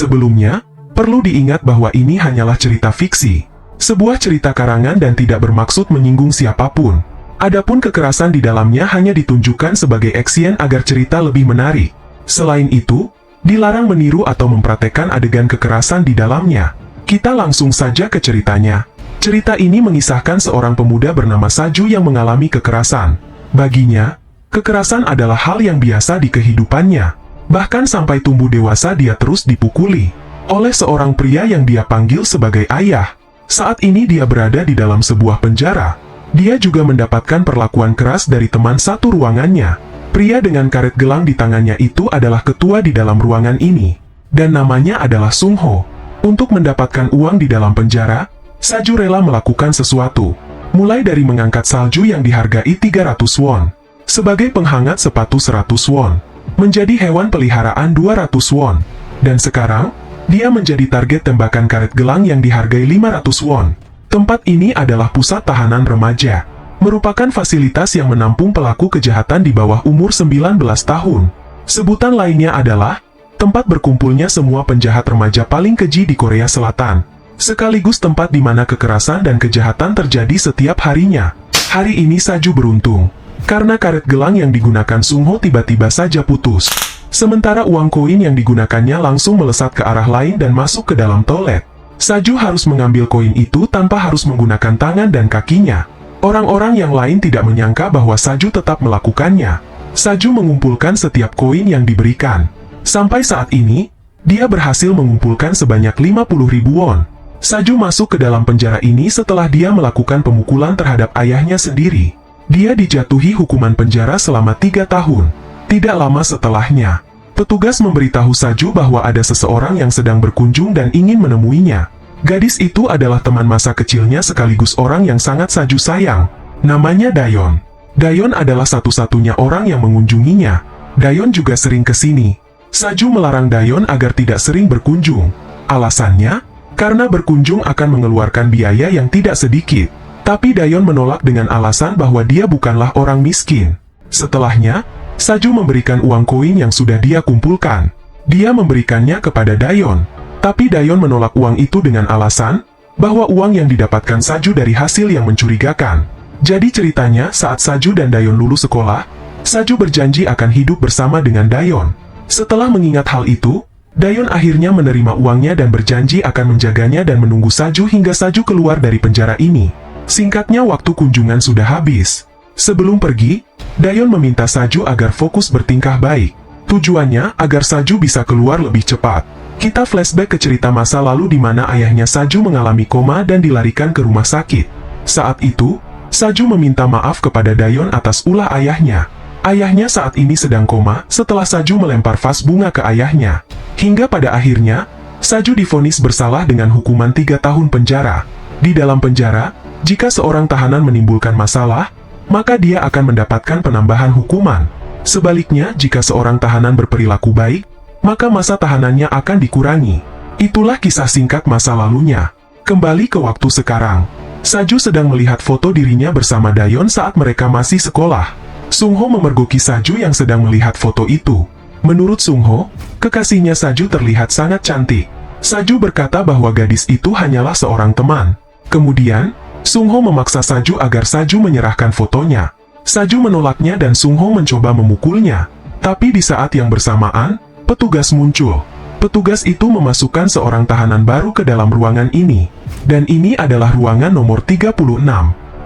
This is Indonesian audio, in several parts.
Sebelumnya, perlu diingat bahwa ini hanyalah cerita fiksi, sebuah cerita karangan dan tidak bermaksud menyinggung siapapun. Adapun kekerasan di dalamnya hanya ditunjukkan sebagai action agar cerita lebih menarik. Selain itu, dilarang meniru atau mempraktekkan adegan kekerasan di dalamnya. Kita langsung saja ke ceritanya. Cerita ini mengisahkan seorang pemuda bernama Saju yang mengalami kekerasan. Baginya, kekerasan adalah hal yang biasa di kehidupannya. Bahkan sampai tumbuh dewasa dia terus dipukuli oleh seorang pria yang dia panggil sebagai ayah. Saat ini dia berada di dalam sebuah penjara. Dia juga mendapatkan perlakuan keras dari teman satu ruangannya. Pria dengan karet gelang di tangannya itu adalah ketua di dalam ruangan ini, dan namanya adalah Sung Ho. Untuk mendapatkan uang di dalam penjara, Saju rela melakukan sesuatu. Mulai dari mengangkat salju yang dihargai 300 won, sebagai penghangat sepatu 100 won, menjadi hewan peliharaan 200 won, dan sekarang, dia menjadi target tembakan karet gelang yang dihargai 500 won. Tempat ini adalah pusat tahanan remaja, merupakan fasilitas yang menampung pelaku kejahatan di bawah umur 19 tahun. Sebutan lainnya adalah tempat berkumpulnya semua penjahat remaja paling keji di Korea Selatan, sekaligus tempat di mana kekerasan dan kejahatan terjadi setiap harinya. Hari ini Saju beruntung, karena karet gelang yang digunakan Sung Ho tiba-tiba saja putus. Sementara uang koin yang digunakannya langsung melesat ke arah lain dan masuk ke dalam toilet. Saju harus mengambil koin itu tanpa harus menggunakan tangan dan kakinya. Orang-orang yang lain tidak menyangka bahwa Saju tetap melakukannya. Saju mengumpulkan setiap koin yang diberikan. Sampai saat ini, dia berhasil mengumpulkan sebanyak 50.000 won. Saju masuk ke dalam penjara ini setelah dia melakukan pemukulan terhadap ayahnya sendiri. Dia dijatuhi hukuman penjara selama 3 tahun. Tidak lama setelahnya, petugas memberitahu Saju bahwa ada seseorang yang sedang berkunjung dan ingin menemuinya. Gadis itu adalah teman masa kecilnya sekaligus orang yang sangat Saju sayang. Namanya Dayon. Dayon adalah satu-satunya orang yang mengunjunginya. Dayon juga sering ke sini. Saju melarang Dayon agar tidak sering berkunjung. Alasannya, karena berkunjung akan mengeluarkan biaya yang tidak sedikit. Tapi Dayon menolak dengan alasan bahwa dia bukanlah orang miskin. Setelahnya, Saju memberikan uang koin yang sudah dia kumpulkan. Dia memberikannya kepada Dayon. Tapi Dayon menolak uang itu dengan alasan bahwa uang yang didapatkan Saju dari hasil yang mencurigakan. Jadi ceritanya saat Saju dan Dayon lulus sekolah, Saju berjanji akan hidup bersama dengan Dayon. Setelah mengingat hal itu, Dayon akhirnya menerima uangnya dan berjanji akan menjaganya dan menunggu Saju hingga Saju keluar dari penjara ini. Singkatnya waktu kunjungan sudah habis. Sebelum pergi, Dayon meminta Saju agar fokus bertingkah baik. Tujuannya agar Saju bisa keluar lebih cepat. Kita flashback ke cerita masa lalu di mana ayahnya Saju mengalami koma dan dilarikan ke rumah sakit. Saat itu, Saju meminta maaf kepada Dayon atas ulah ayahnya. Ayahnya saat ini sedang koma setelah Saju melempar vas bunga ke ayahnya. Hingga pada akhirnya, Saju divonis bersalah dengan hukuman 3 tahun penjara. Di dalam penjara, jika seorang tahanan menimbulkan masalah, maka dia akan mendapatkan penambahan hukuman. Sebaliknya, jika seorang tahanan berperilaku baik, maka masa tahanannya akan dikurangi. Itulah kisah singkat masa lalunya. Kembali ke waktu sekarang. Saju sedang melihat foto dirinya bersama Dayon saat mereka masih sekolah. Sung Ho memergoki Saju yang sedang melihat foto itu. Menurut Sung Ho, kekasihnya Saju terlihat sangat cantik. Saju berkata bahwa gadis itu hanyalah seorang teman. Kemudian, Sung Ho memaksa Saju agar Saju menyerahkan fotonya. Saju menolaknya dan Sung Ho mencoba memukulnya. Tapi di saat yang bersamaan, petugas muncul. Petugas itu memasukkan seorang tahanan baru ke dalam ruangan ini. Dan ini adalah ruangan nomor 36.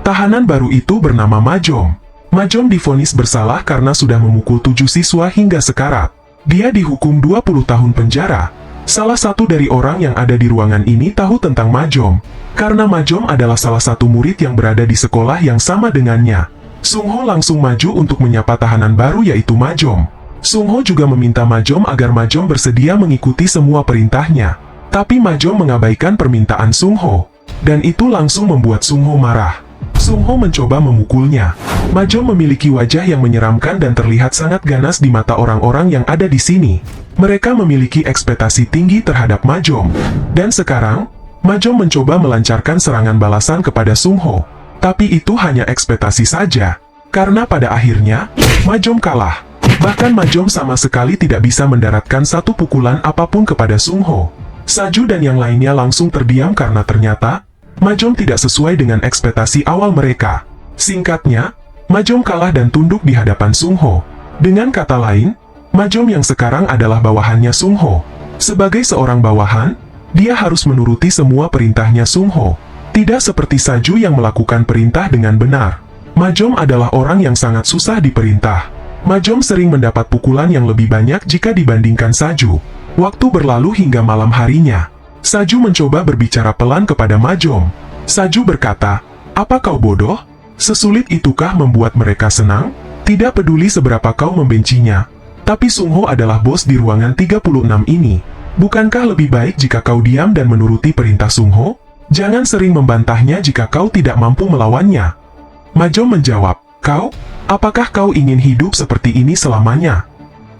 Tahanan baru itu bernama Majom. Majom divonis bersalah karena sudah memukul 7 siswa hingga sekarat. Dia dihukum 20 tahun penjara. Salah satu dari orang yang ada di ruangan ini tahu tentang Majom, karena Majom adalah salah satu murid yang berada di sekolah yang sama dengannya. Sung Ho langsung maju untuk menyapa tahanan baru yaitu Majom. Sung Ho juga meminta Majom agar Majom bersedia mengikuti semua perintahnya. Tapi Majom mengabaikan permintaan Sung Ho, dan itu langsung membuat Sung Ho marah. Sung Ho mencoba memukulnya. Majom memiliki wajah yang menyeramkan dan terlihat sangat ganas di mata orang-orang yang ada di sini. Mereka memiliki ekspektasi tinggi terhadap Majom. Dan sekarang, Majom mencoba melancarkan serangan balasan kepada Sung Ho. Tapi itu hanya ekspektasi saja. Karena pada akhirnya, Majom kalah. Bahkan Majom sama sekali tidak bisa mendaratkan satu pukulan apapun kepada Sung Ho. Saju dan yang lainnya langsung terdiam karena ternyata Majom tidak sesuai dengan ekspektasi awal mereka. Singkatnya, Majom kalah dan tunduk di hadapan Sung Ho. Dengan kata lain, Majom yang sekarang adalah bawahannya Sung Ho. Sebagai seorang bawahan, dia harus menuruti semua perintahnya Sung Ho. Tidak seperti Saju yang melakukan perintah dengan benar. Majom adalah orang yang sangat susah diperintah. Majom sering mendapat pukulan yang lebih banyak jika dibandingkan Saju. Waktu berlalu hingga malam harinya. Saju mencoba berbicara pelan kepada Majom. Saju berkata, "Apa kau bodoh? Sesulit itukah membuat mereka senang? Tidak peduli seberapa kau membencinya. Tapi Sung Ho adalah bos di ruangan 36 ini. Bukankah lebih baik jika kau diam dan menuruti perintah Sung Ho? Jangan sering membantahnya jika kau tidak mampu melawannya." Majom menjawab, "Kau? Apakah kau ingin hidup seperti ini selamanya?"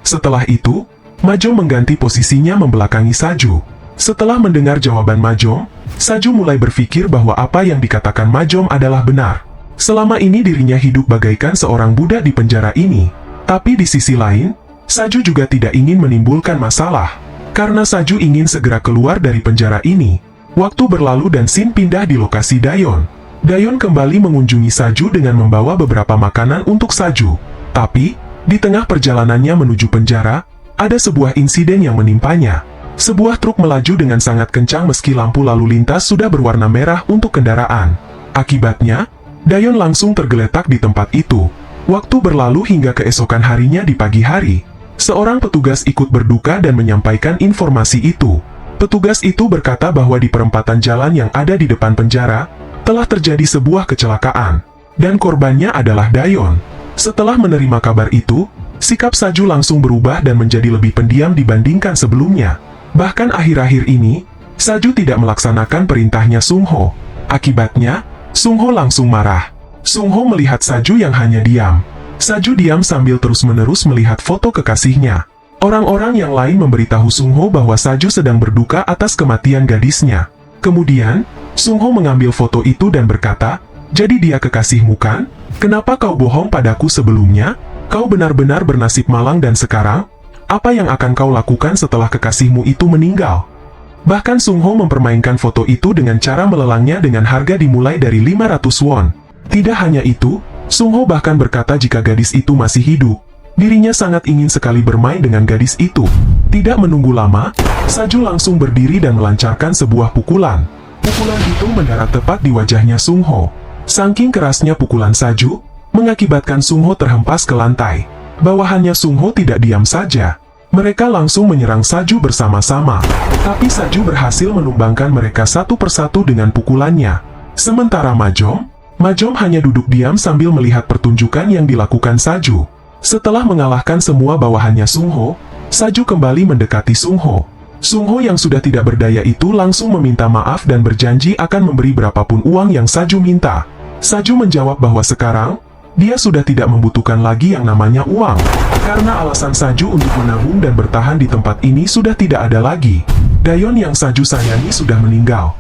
Setelah itu, Majom mengganti posisinya membelakangi Saju. Setelah mendengar jawaban Majom, Saju mulai berpikir bahwa apa yang dikatakan Majom adalah benar. Selama ini dirinya hidup bagaikan seorang budak di penjara ini. Tapi di sisi lain, Saju juga tidak ingin menimbulkan masalah. Karena Saju ingin segera keluar dari penjara ini. Waktu berlalu dan Sin pindah di lokasi Dayon. Dayon kembali mengunjungi Saju dengan membawa beberapa makanan untuk Saju. Tapi, di tengah perjalanannya menuju penjara, ada sebuah insiden yang menimpanya. Sebuah truk melaju dengan sangat kencang meski lampu lalu lintas sudah berwarna merah untuk kendaraan. Akibatnya, Dayon langsung tergeletak di tempat itu. Waktu berlalu hingga keesokan harinya di pagi hari. Seorang petugas ikut berduka dan menyampaikan informasi itu. Petugas itu berkata bahwa di perempatan jalan yang ada di depan penjara, telah terjadi sebuah kecelakaan. Dan korbannya adalah Dayon. Setelah menerima kabar itu, sikap Saju langsung berubah dan menjadi lebih pendiam dibandingkan sebelumnya. Bahkan akhir-akhir ini, Saju tidak melaksanakan perintahnya Sung Ho. Akibatnya, Sung Ho langsung marah. Sung Ho melihat Saju yang hanya diam. Saju diam sambil terus-menerus melihat foto kekasihnya. Orang-orang yang lain memberitahu Sung Ho bahwa Saju sedang berduka atas kematian gadisnya. Kemudian, Sung Ho mengambil foto itu dan berkata, "Jadi dia kekasihmu kan? Kenapa kau bohong padaku sebelumnya? Kau benar-benar bernasib malang dan sekarang, apa yang akan kau lakukan setelah kekasihmu itu meninggal?" Bahkan Sung Ho mempermainkan foto itu dengan cara melelangnya dengan harga dimulai dari 500 won. Tidak hanya itu, Sung Ho bahkan berkata jika gadis itu masih hidup, dirinya sangat ingin sekali bermain dengan gadis itu. Tidak menunggu lama, Saju langsung berdiri dan melancarkan sebuah pukulan. Pukulan itu mendarat tepat di wajahnya Sung Ho. Saking kerasnya pukulan Saju, mengakibatkan Sung Ho terhempas ke lantai. Bawahannya Sung Ho tidak diam saja. Mereka langsung menyerang Saju bersama-sama. Tapi Saju berhasil menumbangkan mereka satu persatu dengan pukulannya. Sementara Majom hanya duduk diam sambil melihat pertunjukan yang dilakukan Saju. Setelah mengalahkan semua bawahannya Sung Ho, Saju kembali mendekati Sung Ho. Sung Ho yang sudah tidak berdaya itu langsung meminta maaf dan berjanji akan memberi berapapun uang yang Saju minta. Saju menjawab bahwa sekarang, dia sudah tidak membutuhkan lagi yang namanya uang. Karena alasan Saju untuk menabung dan bertahan di tempat ini sudah tidak ada lagi. Dayon yang Saju sayangi sudah meninggal.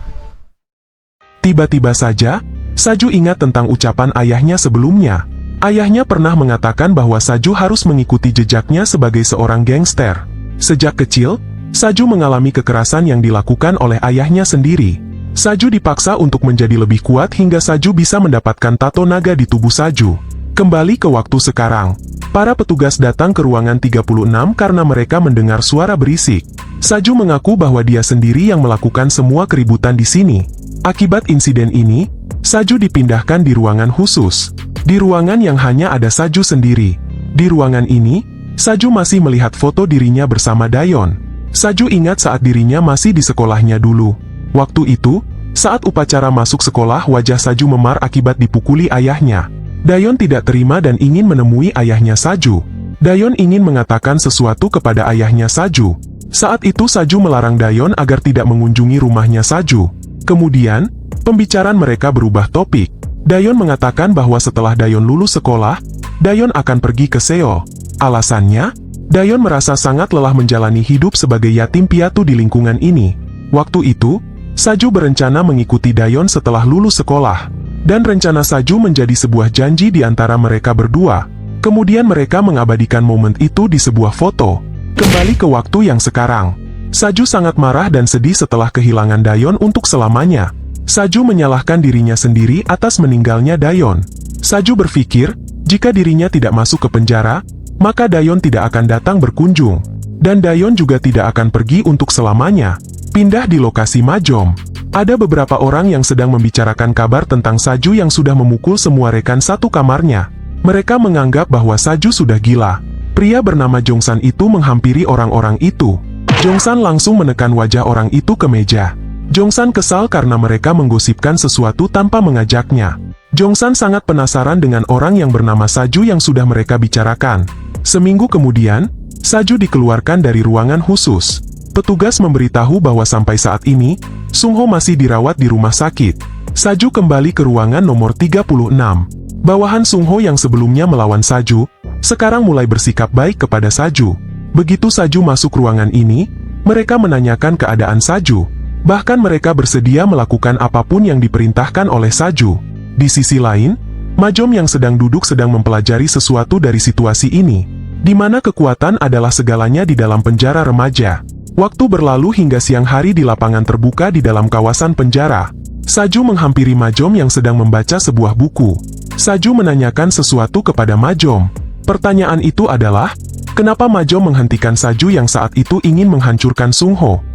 Tiba-tiba saja, Saju ingat tentang ucapan ayahnya sebelumnya. Ayahnya pernah mengatakan bahwa Saju harus mengikuti jejaknya sebagai seorang gangster. Sejak kecil, Saju mengalami kekerasan yang dilakukan oleh ayahnya sendiri. Saju dipaksa untuk menjadi lebih kuat hingga Saju bisa mendapatkan tato naga di tubuh Saju. Kembali ke waktu sekarang. Para petugas datang ke ruangan 36 karena mereka mendengar suara berisik. Saju mengaku bahwa dia sendiri yang melakukan semua keributan di sini. Akibat insiden ini, Saju dipindahkan di ruangan khusus. Di ruangan yang hanya ada Saju sendiri. Di ruangan ini, Saju masih melihat foto dirinya bersama Dayon. Saju ingat saat dirinya masih di sekolahnya dulu. Waktu itu, saat upacara masuk sekolah wajah Saju memar akibat dipukuli ayahnya. Dayon tidak terima dan ingin menemui ayahnya Saju. Dayon ingin mengatakan sesuatu kepada ayahnya Saju. Saat itu Saju melarang Dayon agar tidak mengunjungi rumahnya Saju. Kemudian, pembicaraan mereka berubah topik. Dayon mengatakan bahwa setelah Dayon lulus sekolah, Dayon akan pergi ke Seoul. Alasannya, Dayon merasa sangat lelah menjalani hidup sebagai yatim piatu di lingkungan ini. Waktu itu, Saju berencana mengikuti Dayon setelah lulus sekolah. Dan rencana Saju menjadi sebuah janji di antara mereka berdua. Kemudian mereka mengabadikan momen itu di sebuah foto. Kembali ke waktu yang sekarang. Saju sangat marah dan sedih setelah kehilangan Dayon untuk selamanya. Saju menyalahkan dirinya sendiri atas meninggalnya Dayon. Saju berpikir, jika dirinya tidak masuk ke penjara, maka Dayon tidak akan datang berkunjung. Dan Dayon juga tidak akan pergi untuk selamanya. Pindah di lokasi Majom. Ada beberapa orang yang sedang membicarakan kabar tentang Saju yang sudah memukul semua rekan satu kamarnya. Mereka menganggap bahwa Saju sudah gila. Pria bernama Jongsan itu menghampiri orang-orang itu. Jongsan langsung menekan wajah orang itu ke meja. Jongsan kesal karena mereka menggosipkan sesuatu tanpa mengajaknya. Jongsan sangat penasaran dengan orang yang bernama Saju yang sudah mereka bicarakan. Seminggu kemudian, Saju dikeluarkan dari ruangan khusus. Petugas memberitahu bahwa sampai saat ini, Sungho masih dirawat di rumah sakit. Saju kembali ke ruangan nomor 36. Bawahan Sungho yang sebelumnya melawan Saju, sekarang mulai bersikap baik kepada Saju. Begitu Saju masuk ruangan ini, mereka menanyakan keadaan Saju. Bahkan mereka bersedia melakukan apapun yang diperintahkan oleh Saju. Di sisi lain, Majom yang sedang duduk sedang mempelajari sesuatu dari situasi ini, di mana kekuatan adalah segalanya di dalam penjara remaja. Waktu berlalu hingga siang hari di lapangan terbuka di dalam kawasan penjara. Saju menghampiri Majom yang sedang membaca sebuah buku. Saju menanyakan sesuatu kepada Majom. Pertanyaan itu adalah, kenapa Majom menghentikan Saju yang saat itu ingin menghancurkan Sungho?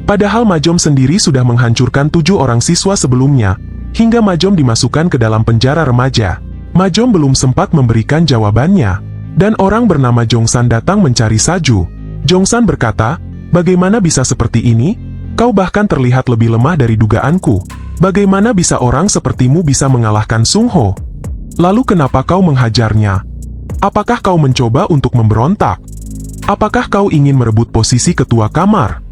Padahal Majom sendiri sudah menghancurkan 7 orang siswa sebelumnya, hingga Majom dimasukkan ke dalam penjara remaja. Majom belum sempat memberikan jawabannya, dan orang bernama Jongsan datang mencari Saju. Jongsan berkata, bagaimana bisa seperti ini? Kau bahkan terlihat lebih lemah dari dugaanku. Bagaimana bisa orang sepertimu bisa mengalahkan Sungho? Lalu kenapa kau menghajarnya? Apakah kau mencoba untuk memberontak? Apakah kau ingin merebut posisi ketua kamar?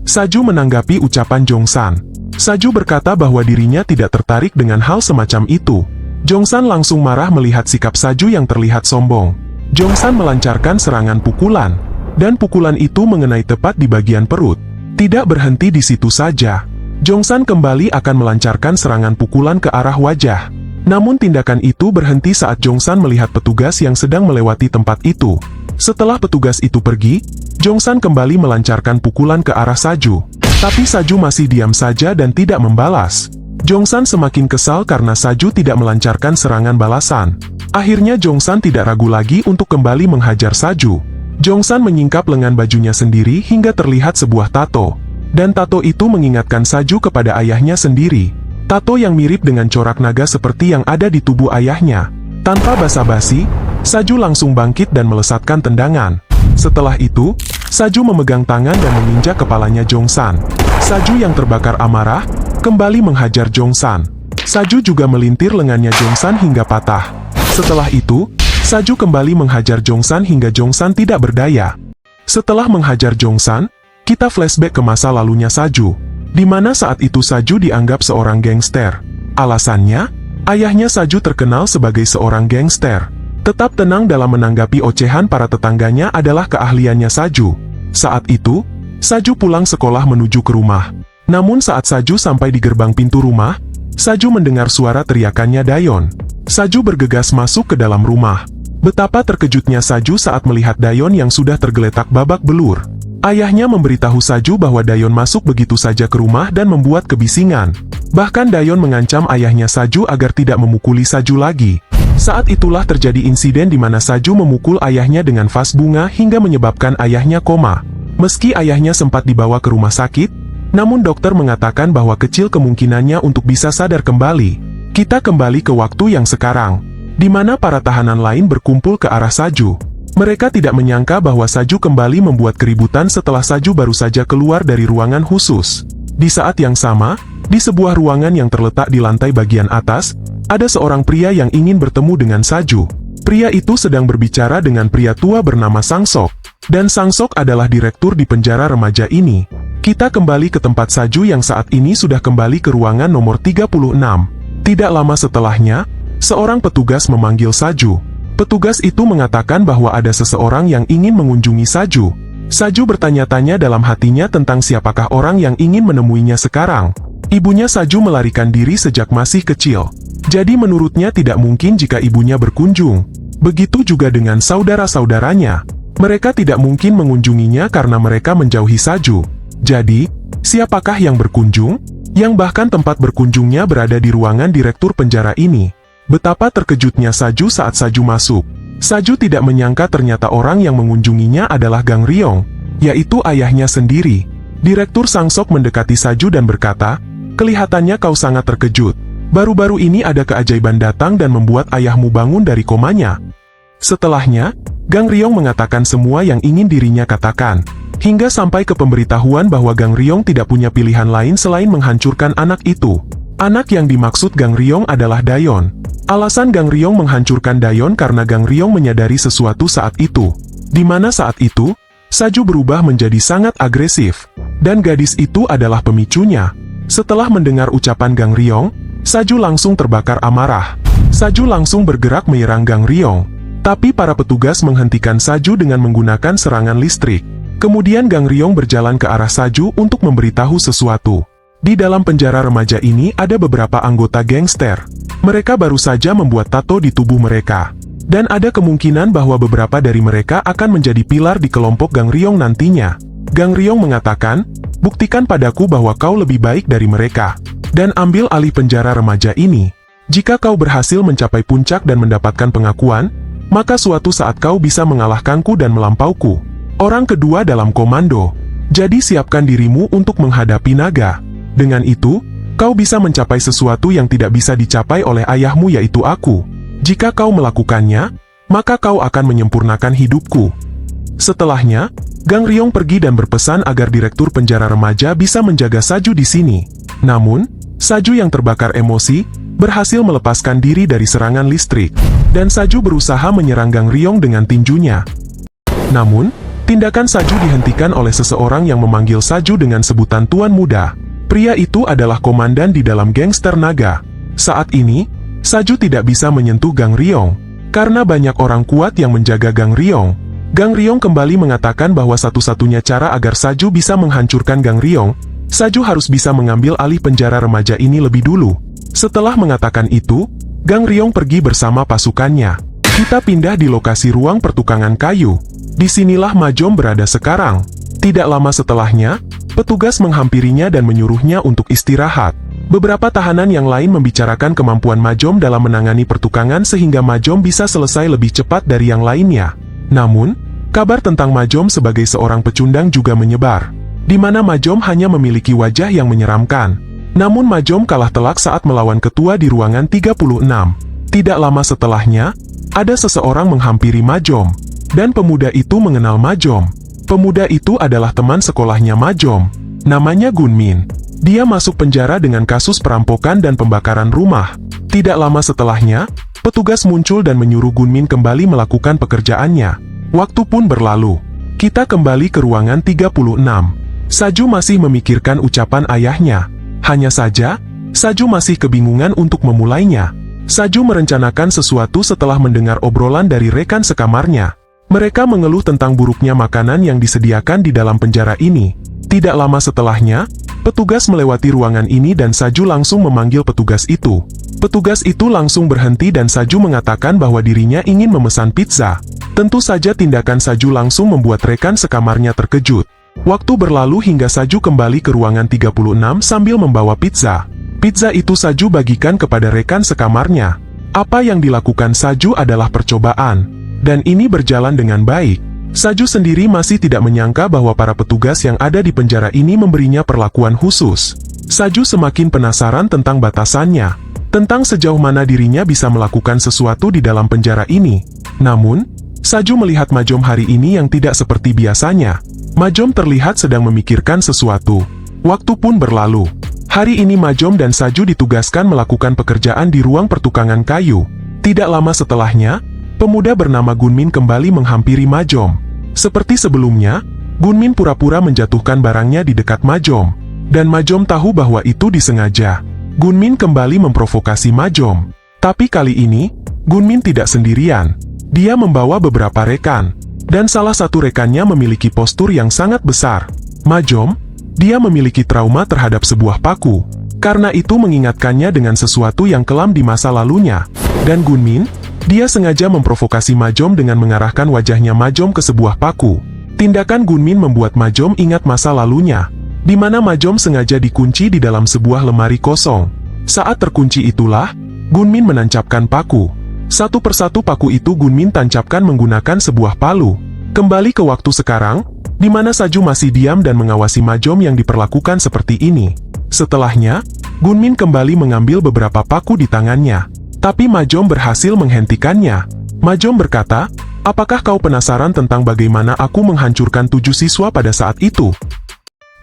Saju menanggapi ucapan Jongsan. Saju berkata bahwa dirinya tidak tertarik dengan hal semacam itu. Jongsan langsung marah melihat sikap Saju yang terlihat sombong. Jongsan melancarkan serangan pukulan, dan pukulan itu mengenai tepat di bagian perut. Tidak berhenti di situ saja. Jongsan kembali akan melancarkan serangan pukulan ke arah wajah. Namun tindakan itu berhenti saat Jongsan melihat petugas yang sedang melewati tempat itu. Setelah petugas itu pergi, Jongsan kembali melancarkan pukulan ke arah Saju. Tapi Saju masih diam saja dan tidak membalas. Jongsan semakin kesal karena Saju tidak melancarkan serangan balasan. Akhirnya Jongsan tidak ragu lagi untuk kembali menghajar Saju. Jongsan menyingkap lengan bajunya sendiri hingga terlihat sebuah tato. Dan tato itu mengingatkan Saju kepada ayahnya sendiri. Tato yang mirip dengan corak naga seperti yang ada di tubuh ayahnya. Tanpa basa-basi, Saju langsung bangkit dan melesatkan tendangan. Setelah itu, Saju memegang tangan dan menginjak kepalanya Jongsan. Saju yang terbakar amarah, kembali menghajar Jongsan. Saju juga melintir lengannya Jongsan hingga patah. Setelah itu, Saju kembali menghajar Jongsan hingga Jongsan tidak berdaya. Setelah menghajar Jongsan, kita flashback ke masa lalunya Saju, di mana saat itu Saju dianggap seorang gangster. Alasannya, ayahnya Saju terkenal sebagai seorang gangster. Tetap tenang dalam menanggapi ocehan para tetangganya adalah keahliannya Saju. Saat itu, Saju pulang sekolah menuju ke rumah. Namun saat Saju sampai di gerbang pintu rumah, Saju mendengar suara teriakannya Dayon. Saju bergegas masuk ke dalam rumah. Betapa terkejutnya Saju saat melihat Dayon yang sudah tergeletak babak belur. Ayahnya memberitahu Saju bahwa Dayon masuk begitu saja ke rumah dan membuat kebisingan. Bahkan Dayon mengancam ayahnya Saju agar tidak memukuli Saju lagi. Saat itulah terjadi insiden di mana Saju memukul ayahnya dengan vas bunga hingga menyebabkan ayahnya koma. Meski ayahnya sempat dibawa ke rumah sakit, namun dokter mengatakan bahwa kecil kemungkinannya untuk bisa sadar kembali. Kita kembali ke waktu yang sekarang, di mana para tahanan lain berkumpul ke arah Saju. Mereka tidak menyangka bahwa Saju kembali membuat keributan setelah Saju baru saja keluar dari ruangan khusus. Di saat yang sama, di sebuah ruangan yang terletak di lantai bagian atas, ada seorang pria yang ingin bertemu dengan Saju. Pria itu sedang berbicara dengan pria tua bernama Sangsok. Dan Sangsok adalah direktur di penjara remaja ini. Kita kembali ke tempat Saju yang saat ini sudah kembali ke ruangan nomor 36. Tidak lama setelahnya, seorang petugas memanggil Saju. Petugas itu mengatakan bahwa ada seseorang yang ingin mengunjungi Saju. Saju bertanya-tanya dalam hatinya tentang siapakah orang yang ingin menemuinya sekarang. Ibunya Saju melarikan diri sejak masih kecil. Jadi menurutnya tidak mungkin jika ibunya berkunjung. Begitu juga dengan saudara-saudaranya. Mereka tidak mungkin mengunjunginya karena mereka menjauhi Saju. Jadi, siapakah yang berkunjung? Yang bahkan tempat berkunjungnya berada di ruangan direktur penjara ini. Betapa terkejutnya Saju saat Saju masuk. Saju tidak menyangka ternyata orang yang mengunjunginya adalah Gang Ryong, yaitu ayahnya sendiri. Direktur Sangsok mendekati Saju dan berkata, "Kelihatannya kau sangat terkejut. Baru-baru ini ada keajaiban datang dan membuat ayahmu bangun dari komanya." Setelahnya, Gang Ryong mengatakan semua yang ingin dirinya katakan, hingga sampai ke pemberitahuan bahwa Gang Ryong tidak punya pilihan lain selain menghancurkan anak itu. Anak yang dimaksud Gang Ryong adalah Dayon. Alasan Gang Ryong menghancurkan Dayon karena Gang Ryong menyadari sesuatu saat itu, di mana saat itu, Saju berubah menjadi sangat agresif, dan gadis itu adalah pemicunya. Setelah mendengar ucapan Gang Ryong, Saju langsung terbakar amarah. Saju langsung bergerak menyerang Gang Ryong, tapi para petugas menghentikan Saju dengan menggunakan serangan listrik. Kemudian Gang Ryong berjalan ke arah Saju untuk memberitahu sesuatu. Di dalam penjara remaja ini ada beberapa anggota gangster. Mereka baru saja membuat tato di tubuh mereka. Dan ada kemungkinan bahwa beberapa dari mereka akan menjadi pilar di kelompok Gang Ryong nantinya. Gang Ryong mengatakan, "Buktikan padaku bahwa kau lebih baik dari mereka. Dan ambil alih penjara remaja ini. Jika kau berhasil mencapai puncak dan mendapatkan pengakuan, maka suatu saat kau bisa mengalahkanku dan melampauku. Orang kedua dalam komando. Jadi siapkan dirimu untuk menghadapi naga. Dengan itu, kau bisa mencapai sesuatu yang tidak bisa dicapai oleh ayahmu yaitu aku. Jika kau melakukannya, maka kau akan menyempurnakan hidupku." Setelahnya, Gang Ryong pergi dan berpesan agar direktur penjara remaja bisa menjaga Saju di sini. Namun, Saju yang terbakar emosi, berhasil melepaskan diri dari serangan listrik, dan Saju berusaha menyerang Gang Ryong dengan tinjunya. Namun, tindakan Saju dihentikan oleh seseorang yang memanggil Saju dengan sebutan Tuan Muda. Pria itu adalah komandan di dalam gangster naga. Saat ini, Saju tidak bisa menyentuh Gang Ryong, karena banyak orang kuat yang menjaga Gang Ryong. Gang Ryong kembali mengatakan bahwa satu-satunya cara agar Saju bisa menghancurkan Gang Ryong, Saju harus bisa mengambil alih penjara remaja ini lebih dulu. Setelah mengatakan itu, Gang Ryong pergi bersama pasukannya. Kita pindah di lokasi ruang pertukangan kayu. Disinilah Majom berada sekarang. Tidak lama setelahnya, petugas menghampirinya dan menyuruhnya untuk istirahat. Beberapa tahanan yang lain membicarakan kemampuan Majom dalam menangani pertukangan sehingga Majom bisa selesai lebih cepat dari yang lainnya. Namun, kabar tentang Majom sebagai seorang pecundang juga menyebar, di mana Majom hanya memiliki wajah yang menyeramkan. Namun Majom kalah telak saat melawan ketua di ruangan 36. Tidak lama setelahnya, ada seseorang menghampiri Majom, dan pemuda itu mengenal Majom. Pemuda itu adalah teman sekolahnya Majom, namanya Gunmin. Dia masuk penjara dengan kasus perampokan dan pembakaran rumah. Tidak lama setelahnya, petugas muncul dan menyuruh Gunmin kembali melakukan pekerjaannya. Waktu pun berlalu. Kita kembali ke ruangan 36. Saju masih memikirkan ucapan ayahnya. Hanya saja, Saju masih kebingungan untuk memulainya. Saju merencanakan sesuatu setelah mendengar obrolan dari rekan sekamarnya. Mereka mengeluh tentang buruknya makanan yang disediakan di dalam penjara ini. Tidak lama setelahnya, petugas melewati ruangan ini dan Saju langsung memanggil petugas itu. Petugas itu langsung berhenti dan Saju mengatakan bahwa dirinya ingin memesan pizza. Tentu saja tindakan Saju langsung membuat rekan sekamarnya terkejut. Waktu berlalu hingga Saju kembali ke ruangan 36 sambil membawa pizza. Pizza itu Saju bagikan kepada rekan sekamarnya. Apa yang dilakukan Saju adalah percobaan. Dan ini berjalan dengan baik. Saju sendiri masih tidak menyangka bahwa para petugas yang ada di penjara ini memberinya perlakuan khusus. Saju semakin penasaran tentang batasannya, tentang sejauh mana dirinya bisa melakukan sesuatu di dalam penjara ini. Namun, Saju melihat Majom hari ini yang tidak seperti biasanya. Majom terlihat sedang memikirkan sesuatu. Waktu pun berlalu. Hari ini Majom dan Saju ditugaskan melakukan pekerjaan di ruang pertukangan kayu. Tidak lama setelahnya, pemuda bernama Gunmin kembali menghampiri Majom. Seperti sebelumnya, Gunmin pura-pura menjatuhkan barangnya di dekat Majom. Dan Majom tahu bahwa itu disengaja. Gunmin kembali memprovokasi Majom. Tapi kali ini, Gunmin tidak sendirian. Dia membawa beberapa rekan. Dan salah satu rekannya memiliki postur yang sangat besar. Majom, dia memiliki trauma terhadap sebuah paku. Karena itu mengingatkannya dengan sesuatu yang kelam di masa lalunya. Dan Gunmin, Dia sengaja memprovokasi Majom dengan mengarahkan wajahnya Majom ke sebuah paku. Tindakan Gunmin membuat Majom ingat masa lalunya, di mana Majom sengaja dikunci di dalam sebuah lemari kosong. Saat terkunci itulah, Gunmin menancapkan paku. Satu persatu paku itu Gunmin tancapkan menggunakan sebuah palu. Kembali ke waktu sekarang, di mana Saju masih diam dan mengawasi Majom yang diperlakukan seperti ini. Setelahnya, Gunmin kembali mengambil beberapa paku di tangannya. Tapi Majom berhasil menghentikannya. Majom berkata, "Apakah kau penasaran tentang bagaimana aku menghancurkan 7 siswa pada saat itu?"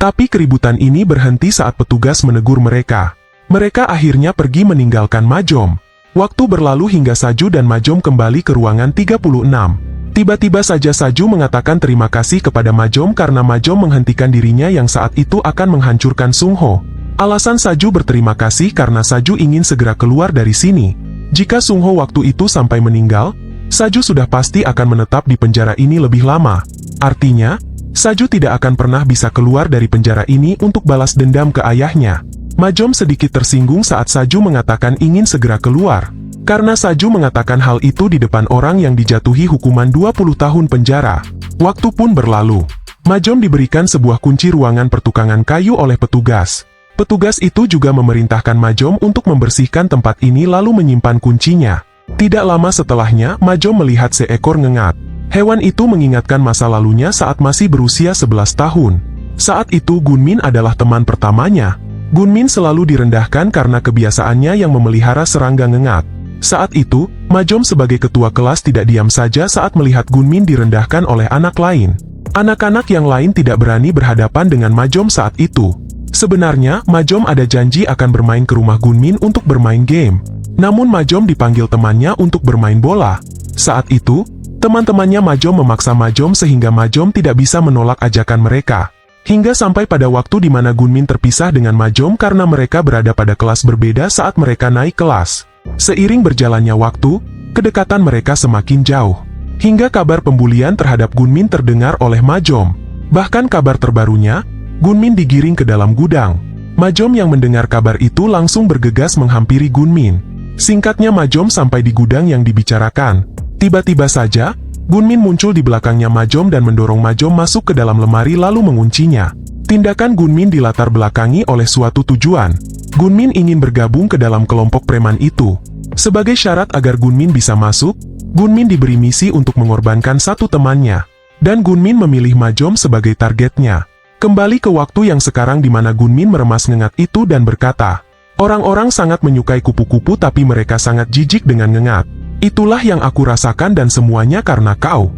Tapi keributan ini berhenti saat petugas menegur mereka. Mereka akhirnya pergi meninggalkan Majom. Waktu berlalu hingga Saju dan Majom kembali ke ruangan 36. Tiba-tiba saja Saju mengatakan terima kasih kepada Majom karena Majom menghentikan dirinya yang saat itu akan menghancurkan Sung Ho. Alasan Saju berterima kasih karena Saju ingin segera keluar dari sini. Jika Sung Ho waktu itu sampai meninggal, Saju sudah pasti akan menetap di penjara ini lebih lama. Artinya, Saju tidak akan pernah bisa keluar dari penjara ini untuk balas dendam ke ayahnya. Majom sedikit tersinggung saat Saju mengatakan ingin segera keluar. Karena Saju mengatakan hal itu di depan orang yang dijatuhi hukuman 20 tahun penjara. Waktu pun berlalu. Majom diberikan sebuah kunci ruangan pertukangan kayu oleh petugas. Petugas itu juga memerintahkan Majom untuk membersihkan tempat ini lalu menyimpan kuncinya. Tidak lama setelahnya, Majom melihat seekor ngengat. Hewan itu mengingatkan masa lalunya saat masih berusia 11 tahun. Saat itu Gunmin adalah teman pertamanya. Gunmin selalu direndahkan karena kebiasaannya yang memelihara serangga ngengat. Saat itu, Majom sebagai ketua kelas tidak diam saja saat melihat Gunmin direndahkan oleh anak lain. Anak-anak yang lain tidak berani berhadapan dengan Majom saat itu. Sebenarnya, Majom ada janji akan bermain ke rumah Gunmin untuk bermain game. Namun Majom dipanggil temannya untuk bermain bola. Saat itu, teman-temannya Majom memaksa Majom sehingga Majom tidak bisa menolak ajakan mereka. Hingga sampai pada waktu di mana Gunmin terpisah dengan Majom karena mereka berada pada kelas berbeda saat mereka naik kelas. Seiring berjalannya waktu, kedekatan mereka semakin jauh. Hingga kabar pembulian terhadap Gunmin terdengar oleh Majom. Bahkan kabar terbarunya, Gunmin digiring ke dalam gudang. Majom yang mendengar kabar itu langsung bergegas menghampiri Gunmin. Singkatnya Majom sampai di gudang yang dibicarakan. Tiba-tiba saja, Gunmin muncul di belakangnya Majom dan mendorong Majom masuk ke dalam lemari lalu menguncinya. Tindakan Gunmin dilatar belakangi oleh suatu tujuan. Gunmin ingin bergabung ke dalam kelompok preman itu. Sebagai syarat agar Gunmin bisa masuk, Gunmin diberi misi untuk mengorbankan satu temannya. Dan Gunmin memilih Majom sebagai targetnya. Kembali ke waktu yang sekarang di mana Gunmin meremas ngengat itu dan berkata, "Orang-orang sangat menyukai kupu-kupu tapi mereka sangat jijik dengan ngengat. Itulah yang aku rasakan dan semuanya karena kau."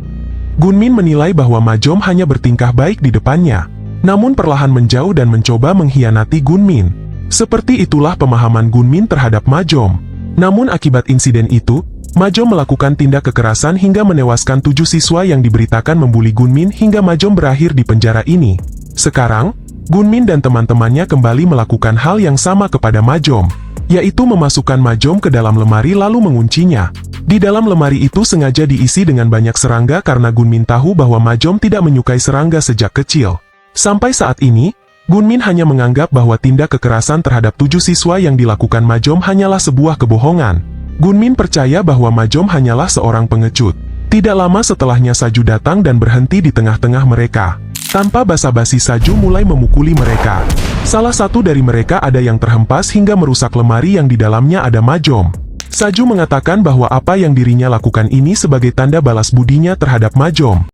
Gunmin menilai bahwa Majom hanya bertingkah baik di depannya. Namun perlahan menjauh dan mencoba mengkhianati Gunmin. Seperti itulah pemahaman Gunmin terhadap Majom. Namun akibat insiden itu, Majom melakukan tindak kekerasan hingga menewaskan 7 siswa yang diberitakan membuli Gunmin hingga Majom berakhir di penjara ini. Sekarang, Gunmin dan teman-temannya kembali melakukan hal yang sama kepada Majom, yaitu memasukkan Majom ke dalam lemari lalu menguncinya. Di dalam lemari itu sengaja diisi dengan banyak serangga karena Gunmin tahu bahwa Majom tidak menyukai serangga sejak kecil. Sampai saat ini, Gunmin hanya menganggap bahwa tindak kekerasan terhadap 7 siswa yang dilakukan Majom hanyalah sebuah kebohongan. Gunmin percaya bahwa Majom hanyalah seorang pengecut. Tidak lama setelahnya Saju datang dan berhenti di tengah-tengah mereka. Tanpa basa-basi Saju mulai memukuli mereka. Salah satu dari mereka ada yang terhempas hingga merusak lemari yang di dalamnya ada Majom. Saju mengatakan bahwa apa yang dirinya lakukan ini sebagai tanda balas budinya terhadap Majom.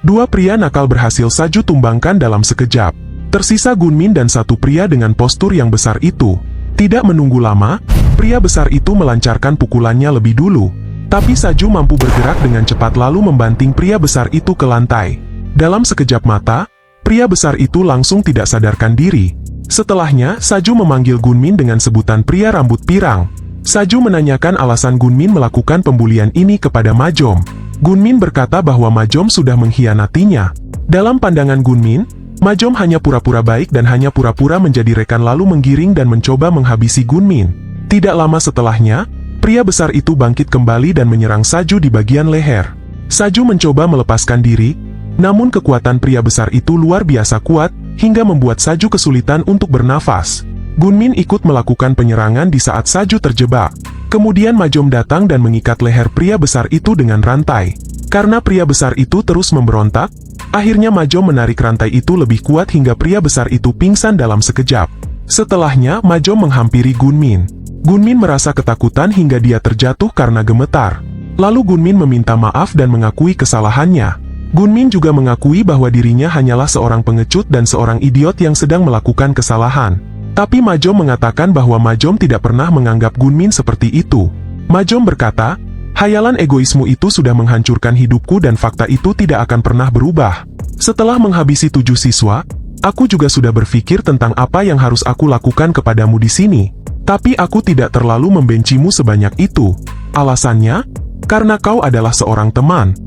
2 pria nakal berhasil Saju tumbangkan dalam sekejap. Tersisa Gunmin dan 1 pria dengan postur yang besar itu. Tidak menunggu lama, pria besar itu melancarkan pukulannya lebih dulu. Tapi Saju mampu bergerak dengan cepat lalu membanting pria besar itu ke lantai. Dalam sekejap mata, pria besar itu langsung tidak sadarkan diri. Setelahnya, Saju memanggil Gunmin dengan sebutan pria rambut pirang. Saju menanyakan alasan Gunmin melakukan pembulian ini kepada Majom. Gunmin berkata bahwa Majom sudah mengkhianatinya. Dalam pandangan Gunmin, Majom hanya pura-pura baik dan hanya pura-pura menjadi rekan lalu menggiring dan mencoba menghabisi Gunmin. Tidak lama setelahnya, pria besar itu bangkit kembali dan menyerang Saju di bagian leher. Saju mencoba melepaskan diri, namun kekuatan pria besar itu luar biasa kuat, hingga membuat Saju kesulitan untuk bernafas. Gunmin ikut melakukan penyerangan di saat Saju terjebak. Kemudian Majom datang dan mengikat leher pria besar itu dengan rantai. Karena pria besar itu terus memberontak, akhirnya Majom menarik rantai itu lebih kuat hingga pria besar itu pingsan dalam sekejap. Setelahnya, Majom menghampiri Gunmin. Gunmin merasa ketakutan hingga dia terjatuh karena gemetar. Lalu Gunmin meminta maaf dan mengakui kesalahannya. Gunmin juga mengakui bahwa dirinya hanyalah seorang pengecut dan seorang idiot yang sedang melakukan kesalahan. Tapi Majom mengatakan bahwa Majom tidak pernah menganggap Gunmin seperti itu. Majom berkata, "Hayalan egoismu itu sudah menghancurkan hidupku dan fakta itu tidak akan pernah berubah. Setelah menghabisi 7 siswa, aku juga sudah berpikir tentang apa yang harus aku lakukan kepadamu di sini. Tapi aku tidak terlalu membencimu sebanyak itu. Alasannya, karena kau adalah seorang teman."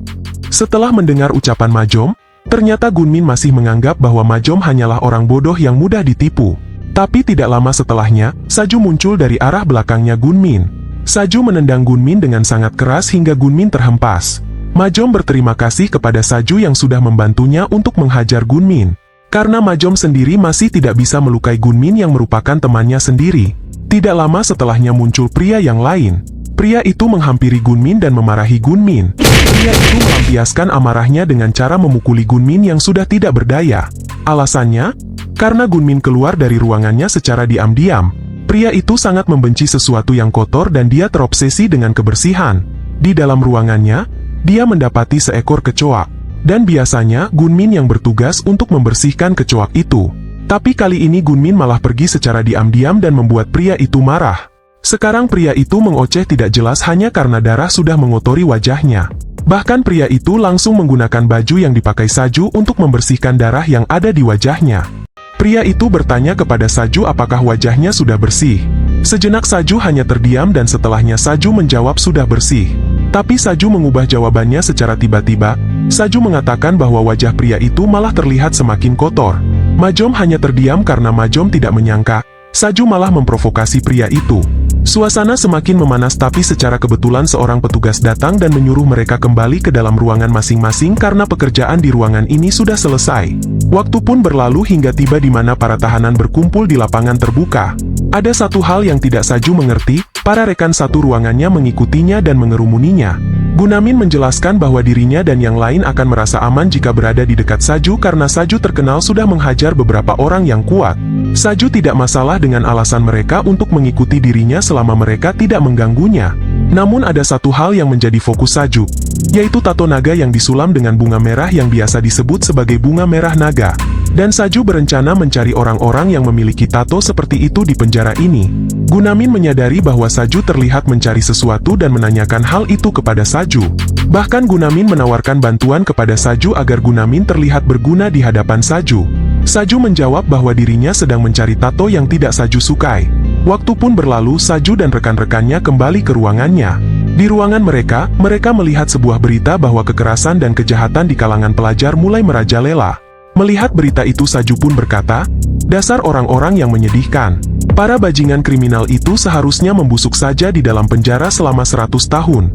Setelah mendengar ucapan Majom, ternyata Gunmin masih menganggap bahwa Majom hanyalah orang bodoh yang mudah ditipu. Tapi tidak lama setelahnya, Saju muncul dari arah belakangnya Gunmin. Saju menendang Gunmin dengan sangat keras hingga Gunmin terhempas. Majom berterima kasih kepada Saju yang sudah membantunya untuk menghajar Gunmin. Karena Majom sendiri masih tidak bisa melukai Gunmin yang merupakan temannya sendiri. Tidak lama setelahnya muncul pria yang lain. Pria itu menghampiri Gunmin dan memarahi Gunmin. Pria itu melampiaskan amarahnya dengan cara memukuli Gunmin yang sudah tidak berdaya. Alasannya, karena Gunmin keluar dari ruangannya secara diam-diam. Pria itu sangat membenci sesuatu yang kotor dan dia terobsesi dengan kebersihan. Di dalam ruangannya, dia mendapati seekor kecoak. Dan biasanya, Gunmin yang bertugas untuk membersihkan kecoak itu. Tapi kali ini Gunmin malah pergi secara diam-diam dan membuat pria itu marah. Sekarang pria itu mengoceh tidak jelas hanya karena darah sudah mengotori wajahnya. Bahkan pria itu langsung menggunakan baju yang dipakai Saju untuk membersihkan darah yang ada di wajahnya. Pria itu bertanya kepada Saju apakah wajahnya sudah bersih. Sejenak Saju hanya terdiam dan setelahnya Saju menjawab sudah bersih. Tapi Saju mengubah jawabannya secara tiba-tiba. Saju mengatakan bahwa wajah pria itu malah terlihat semakin kotor. Majom hanya terdiam karena Majom tidak menyangka Saju malah memprovokasi pria itu. Suasana semakin memanas tapi secara kebetulan seorang petugas datang dan menyuruh mereka kembali ke dalam ruangan masing-masing karena pekerjaan di ruangan ini sudah selesai. Waktu pun berlalu hingga tiba di mana para tahanan berkumpul di lapangan terbuka. Ada satu hal yang tidak Saju mengerti, para rekan satu ruangannya mengikutinya dan mengerumuninya. Gunamin menjelaskan bahwa dirinya dan yang lain akan merasa aman jika berada di dekat Saju karena Saju terkenal sudah menghajar beberapa orang yang kuat. Saju tidak masalah dengan alasan mereka untuk mengikuti dirinya selama mereka tidak mengganggunya. Namun ada satu hal yang menjadi fokus Saju, yaitu tato naga yang disulam dengan bunga merah yang biasa disebut sebagai bunga merah naga. Dan Saju berencana mencari orang-orang yang memiliki tato seperti itu di penjara ini. Gunamin menyadari bahwa Saju terlihat mencari sesuatu dan menanyakan hal itu kepada Saju. Bahkan Gunamin menawarkan bantuan kepada Saju agar Gunamin terlihat berguna di hadapan Saju. Saju menjawab bahwa dirinya sedang mencari tato yang tidak Saju sukai. Waktu pun berlalu, Saju dan rekan-rekannya kembali ke ruangannya. Di ruangan mereka melihat sebuah berita bahwa kekerasan dan kejahatan di kalangan pelajar mulai merajalela. Melihat berita itu Saju pun berkata, "Dasar orang-orang yang menyedihkan. Para bajingan kriminal itu seharusnya membusuk saja di dalam penjara selama 100 tahun.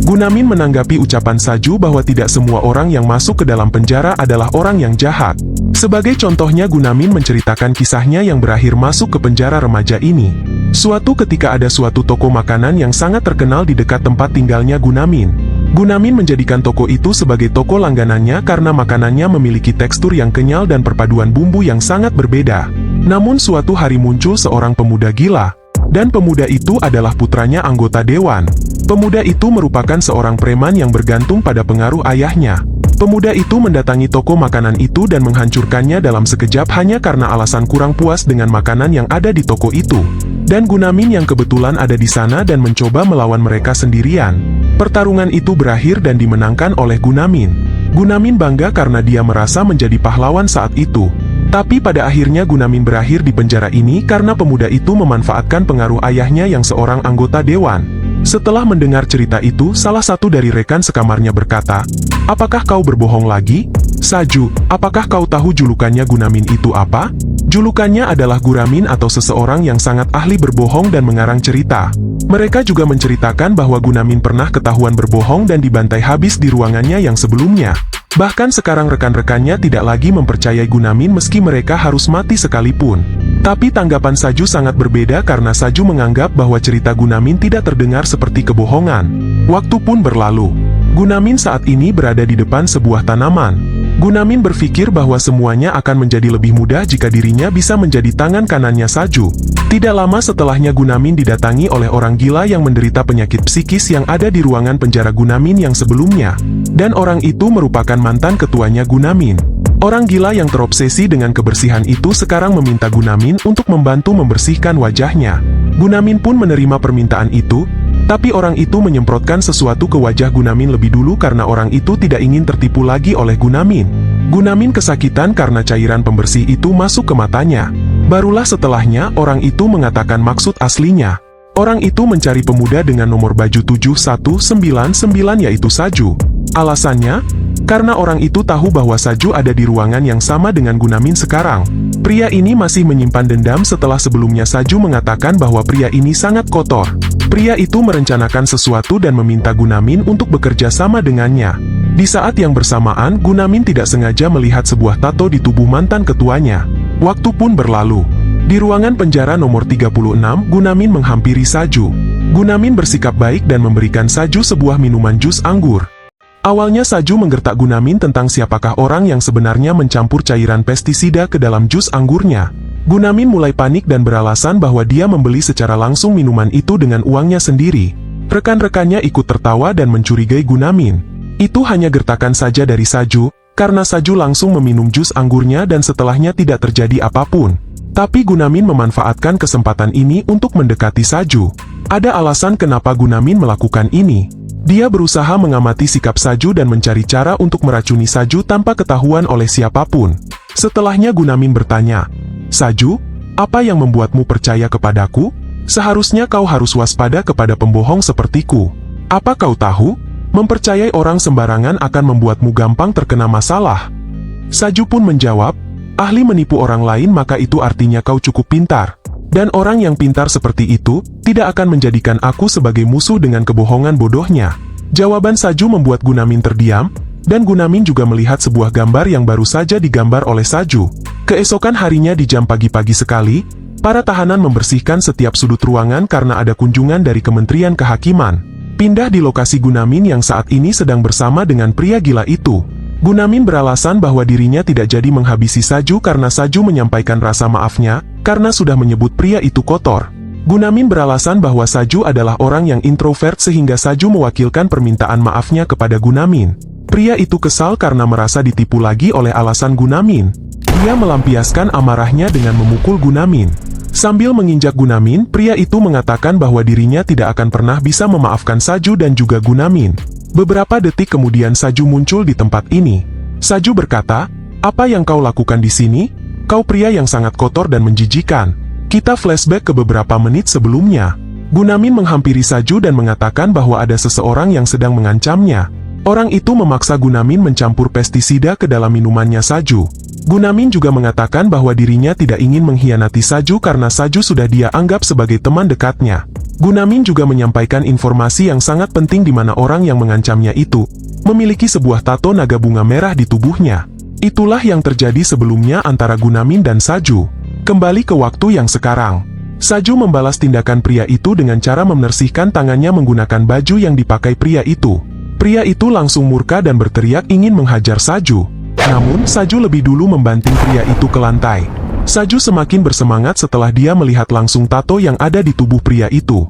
Gunamin menanggapi ucapan Saju bahwa tidak semua orang yang masuk ke dalam penjara adalah orang yang jahat. Sebagai contohnya Gunamin menceritakan kisahnya yang berakhir masuk ke penjara remaja ini. Suatu ketika ada suatu toko makanan yang sangat terkenal di dekat tempat tinggalnya Gunamin. Gunamin menjadikan toko itu sebagai toko langganannya karena makanannya memiliki tekstur yang kenyal dan perpaduan bumbu yang sangat berbeda. Namun suatu hari muncul seorang pemuda gila. Dan pemuda itu adalah putranya anggota dewan. Pemuda itu merupakan seorang preman yang bergantung pada pengaruh ayahnya. Pemuda itu mendatangi toko makanan itu dan menghancurkannya dalam sekejap hanya karena alasan kurang puas dengan makanan yang ada di toko itu. Dan Gunamin yang kebetulan ada di sana dan mencoba melawan mereka sendirian. Pertarungan itu berakhir dan dimenangkan oleh Gunamin. Gunamin bangga karena dia merasa menjadi pahlawan saat itu. Tapi pada akhirnya Gunamin berakhir di penjara ini karena pemuda itu memanfaatkan pengaruh ayahnya yang seorang anggota dewan. Setelah mendengar cerita itu, salah satu dari rekan sekamarnya berkata, "Apakah kau berbohong lagi? Saju, apakah kau tahu julukannya Gunamin itu apa?" Julukannya adalah Guramin atau seseorang yang sangat ahli berbohong dan mengarang cerita. Mereka juga menceritakan bahwa Gunamin pernah ketahuan berbohong dan dibantai habis di ruangannya yang sebelumnya. Bahkan sekarang rekan-rekannya tidak lagi mempercayai Gunamin meski mereka harus mati sekalipun. Tapi tanggapan Saju sangat berbeda karena Saju menganggap bahwa cerita Gunamin tidak terdengar seperti kebohongan. Waktu pun berlalu. Gunamin saat ini berada di depan sebuah tanaman. Gunamin berpikir bahwa semuanya akan menjadi lebih mudah jika dirinya bisa menjadi tangan kanannya Saju. Tidak lama setelahnya Gunamin didatangi oleh orang gila yang menderita penyakit psikis yang ada di ruangan penjara Gunamin yang sebelumnya. Dan orang itu merupakan mantan ketuanya Gunamin. Orang gila yang terobsesi dengan kebersihan itu sekarang meminta Gunamin untuk membantu membersihkan wajahnya. Gunamin pun menerima permintaan itu, tapi orang itu menyemprotkan sesuatu ke wajah Gunamin lebih dulu karena orang itu tidak ingin tertipu lagi oleh Gunamin. Gunamin kesakitan karena cairan pembersih itu masuk ke matanya. Barulah setelahnya orang itu mengatakan maksud aslinya. Orang itu mencari pemuda dengan nomor baju 7199 yaitu Saju. Alasannya, karena orang itu tahu bahwa Saju ada di ruangan yang sama dengan Gunamin sekarang. Pria ini masih menyimpan dendam setelah sebelumnya Saju mengatakan bahwa pria ini sangat kotor. Pria itu merencanakan sesuatu dan meminta Gunamin untuk bekerja sama dengannya. Di saat yang bersamaan, Gunamin tidak sengaja melihat sebuah tato di tubuh mantan ketuanya. Waktu pun berlalu. Di ruangan penjara nomor 36, Gunamin menghampiri Saju. Gunamin bersikap baik dan memberikan Saju sebuah minuman jus anggur. Awalnya Saju menggertak Gunamin tentang siapakah orang yang sebenarnya mencampur cairan pestisida ke dalam jus anggurnya. Gunamin mulai panik dan beralasan bahwa dia membeli secara langsung minuman itu dengan uangnya sendiri. Rekan-rekannya ikut tertawa dan mencurigai Gunamin. Itu hanya gertakan saja dari Saju, karena Saju langsung meminum jus anggurnya dan setelahnya tidak terjadi apapun. Tapi Gunamin memanfaatkan kesempatan ini untuk mendekati Saju. Ada alasan kenapa Gunamin melakukan ini. Dia berusaha mengamati sikap Saju dan mencari cara untuk meracuni Saju tanpa ketahuan oleh siapapun. Setelahnya Gunamin bertanya, "Saju, apa yang membuatmu percaya kepadaku? Seharusnya kau harus waspada kepada pembohong sepertiku. Apa kau tahu? Mempercayai orang sembarangan akan membuatmu gampang terkena masalah." Saju pun menjawab, "Ahli menipu orang lain maka itu artinya kau cukup pintar. Dan orang yang pintar seperti itu, tidak akan menjadikan aku sebagai musuh dengan kebohongan bodohnya." Jawaban Saju membuat Gunamin terdiam, dan Gunamin juga melihat sebuah gambar yang baru saja digambar oleh Saju. Keesokan harinya di jam pagi-pagi sekali, para tahanan membersihkan setiap sudut ruangan karena ada kunjungan dari Kementerian Kehakiman. Pindah di lokasi Gunamin yang saat ini sedang bersama dengan pria gila itu. Gunamin beralasan bahwa dirinya tidak jadi menghabisi Saju karena Saju menyampaikan rasa maafnya, karena sudah menyebut pria itu kotor. Gunamin beralasan bahwa Saju adalah orang yang introvert sehingga Saju mewakilkan permintaan maafnya kepada Gunamin. Pria itu kesal karena merasa ditipu lagi oleh alasan Gunamin. Dia melampiaskan amarahnya dengan memukul Gunamin. Sambil menginjak Gunamin, pria itu mengatakan bahwa dirinya tidak akan pernah bisa memaafkan Saju dan juga Gunamin. Beberapa detik kemudian Saju muncul di tempat ini. Saju berkata, "Apa yang kau lakukan di sini? Kau pria yang sangat kotor dan menjijikan." Kita flashback ke beberapa menit sebelumnya. Gunamin menghampiri Saju dan mengatakan bahwa ada seseorang yang sedang mengancamnya. Orang itu memaksa Gunamin mencampur pestisida ke dalam minumannya Saju. Gunamin juga mengatakan bahwa dirinya tidak ingin mengkhianati Saju karena Saju sudah dia anggap sebagai teman dekatnya. Gunamin juga menyampaikan informasi yang sangat penting di mana orang yang mengancamnya itu memiliki sebuah tato naga bunga merah di tubuhnya. Itulah yang terjadi sebelumnya antara Gunamin dan Saju. Kembali ke waktu yang sekarang. Saju membalas tindakan pria itu dengan cara membersihkan tangannya menggunakan baju yang dipakai pria itu. Pria itu langsung murka dan berteriak ingin menghajar Saju. Namun, Saju lebih dulu membanting pria itu ke lantai. Saju semakin bersemangat setelah dia melihat langsung tato yang ada di tubuh pria itu.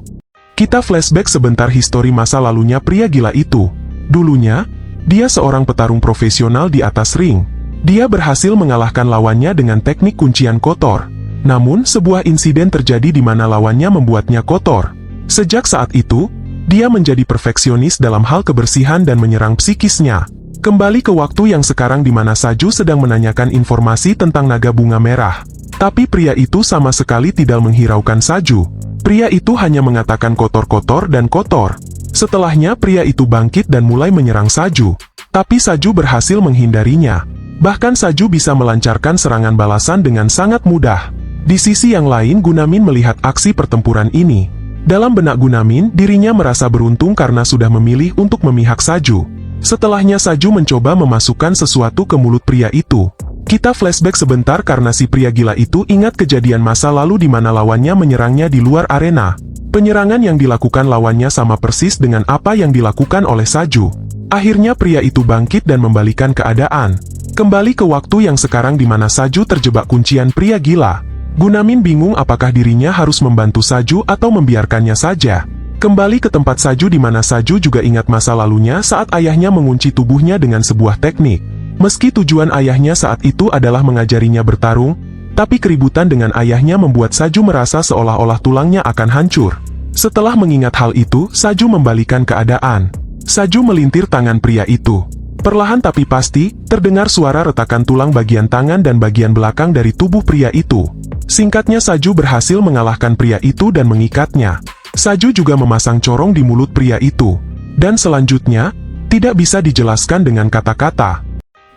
Kita flashback sebentar histori masa lalunya pria gila itu. Dulunya, dia seorang petarung profesional di atas ring. Dia berhasil mengalahkan lawannya dengan teknik kuncian kotor. Namun, sebuah insiden terjadi di mana lawannya membuatnya kotor. Sejak saat itu, dia menjadi perfeksionis dalam hal kebersihan dan menyerang psikisnya. Kembali ke waktu yang sekarang di mana Saju sedang menanyakan informasi tentang naga bunga merah. Tapi pria itu sama sekali tidak menghiraukan Saju. Pria itu hanya mengatakan kotor-kotor dan kotor. Setelahnya pria itu bangkit dan mulai menyerang Saju. Tapi Saju berhasil menghindarinya. Bahkan Saju bisa melancarkan serangan balasan dengan sangat mudah. Di sisi yang lain Gunamin melihat aksi pertempuran ini. Dalam benak Gunamin, dirinya merasa beruntung karena sudah memilih untuk memihak Saju. Setelahnya Saju mencoba memasukkan sesuatu ke mulut pria itu. Kita flashback sebentar karena si pria gila itu ingat kejadian masa lalu di mana lawannya menyerangnya di luar arena. Penyerangan yang dilakukan lawannya sama persis dengan apa yang dilakukan oleh Saju. Akhirnya pria itu bangkit dan membalikan keadaan. Kembali ke waktu yang sekarang di mana Saju terjebak kuncian pria gila. Gunamin bingung apakah dirinya harus membantu Saju atau membiarkannya saja. Kembali ke tempat Saju di mana Saju juga ingat masa lalunya saat ayahnya mengunci tubuhnya dengan sebuah teknik. Meski tujuan ayahnya saat itu adalah mengajarinya bertarung, tapi keributan dengan ayahnya membuat Saju merasa seolah-olah tulangnya akan hancur. Setelah mengingat hal itu, Saju membalikan keadaan. Saju melintir tangan pria itu. Perlahan tapi pasti, terdengar suara retakan tulang bagian tangan dan bagian belakang dari tubuh pria itu. Singkatnya Saju berhasil mengalahkan pria itu dan mengikatnya. Saju juga memasang corong di mulut pria itu. Dan selanjutnya, tidak bisa dijelaskan dengan kata-kata.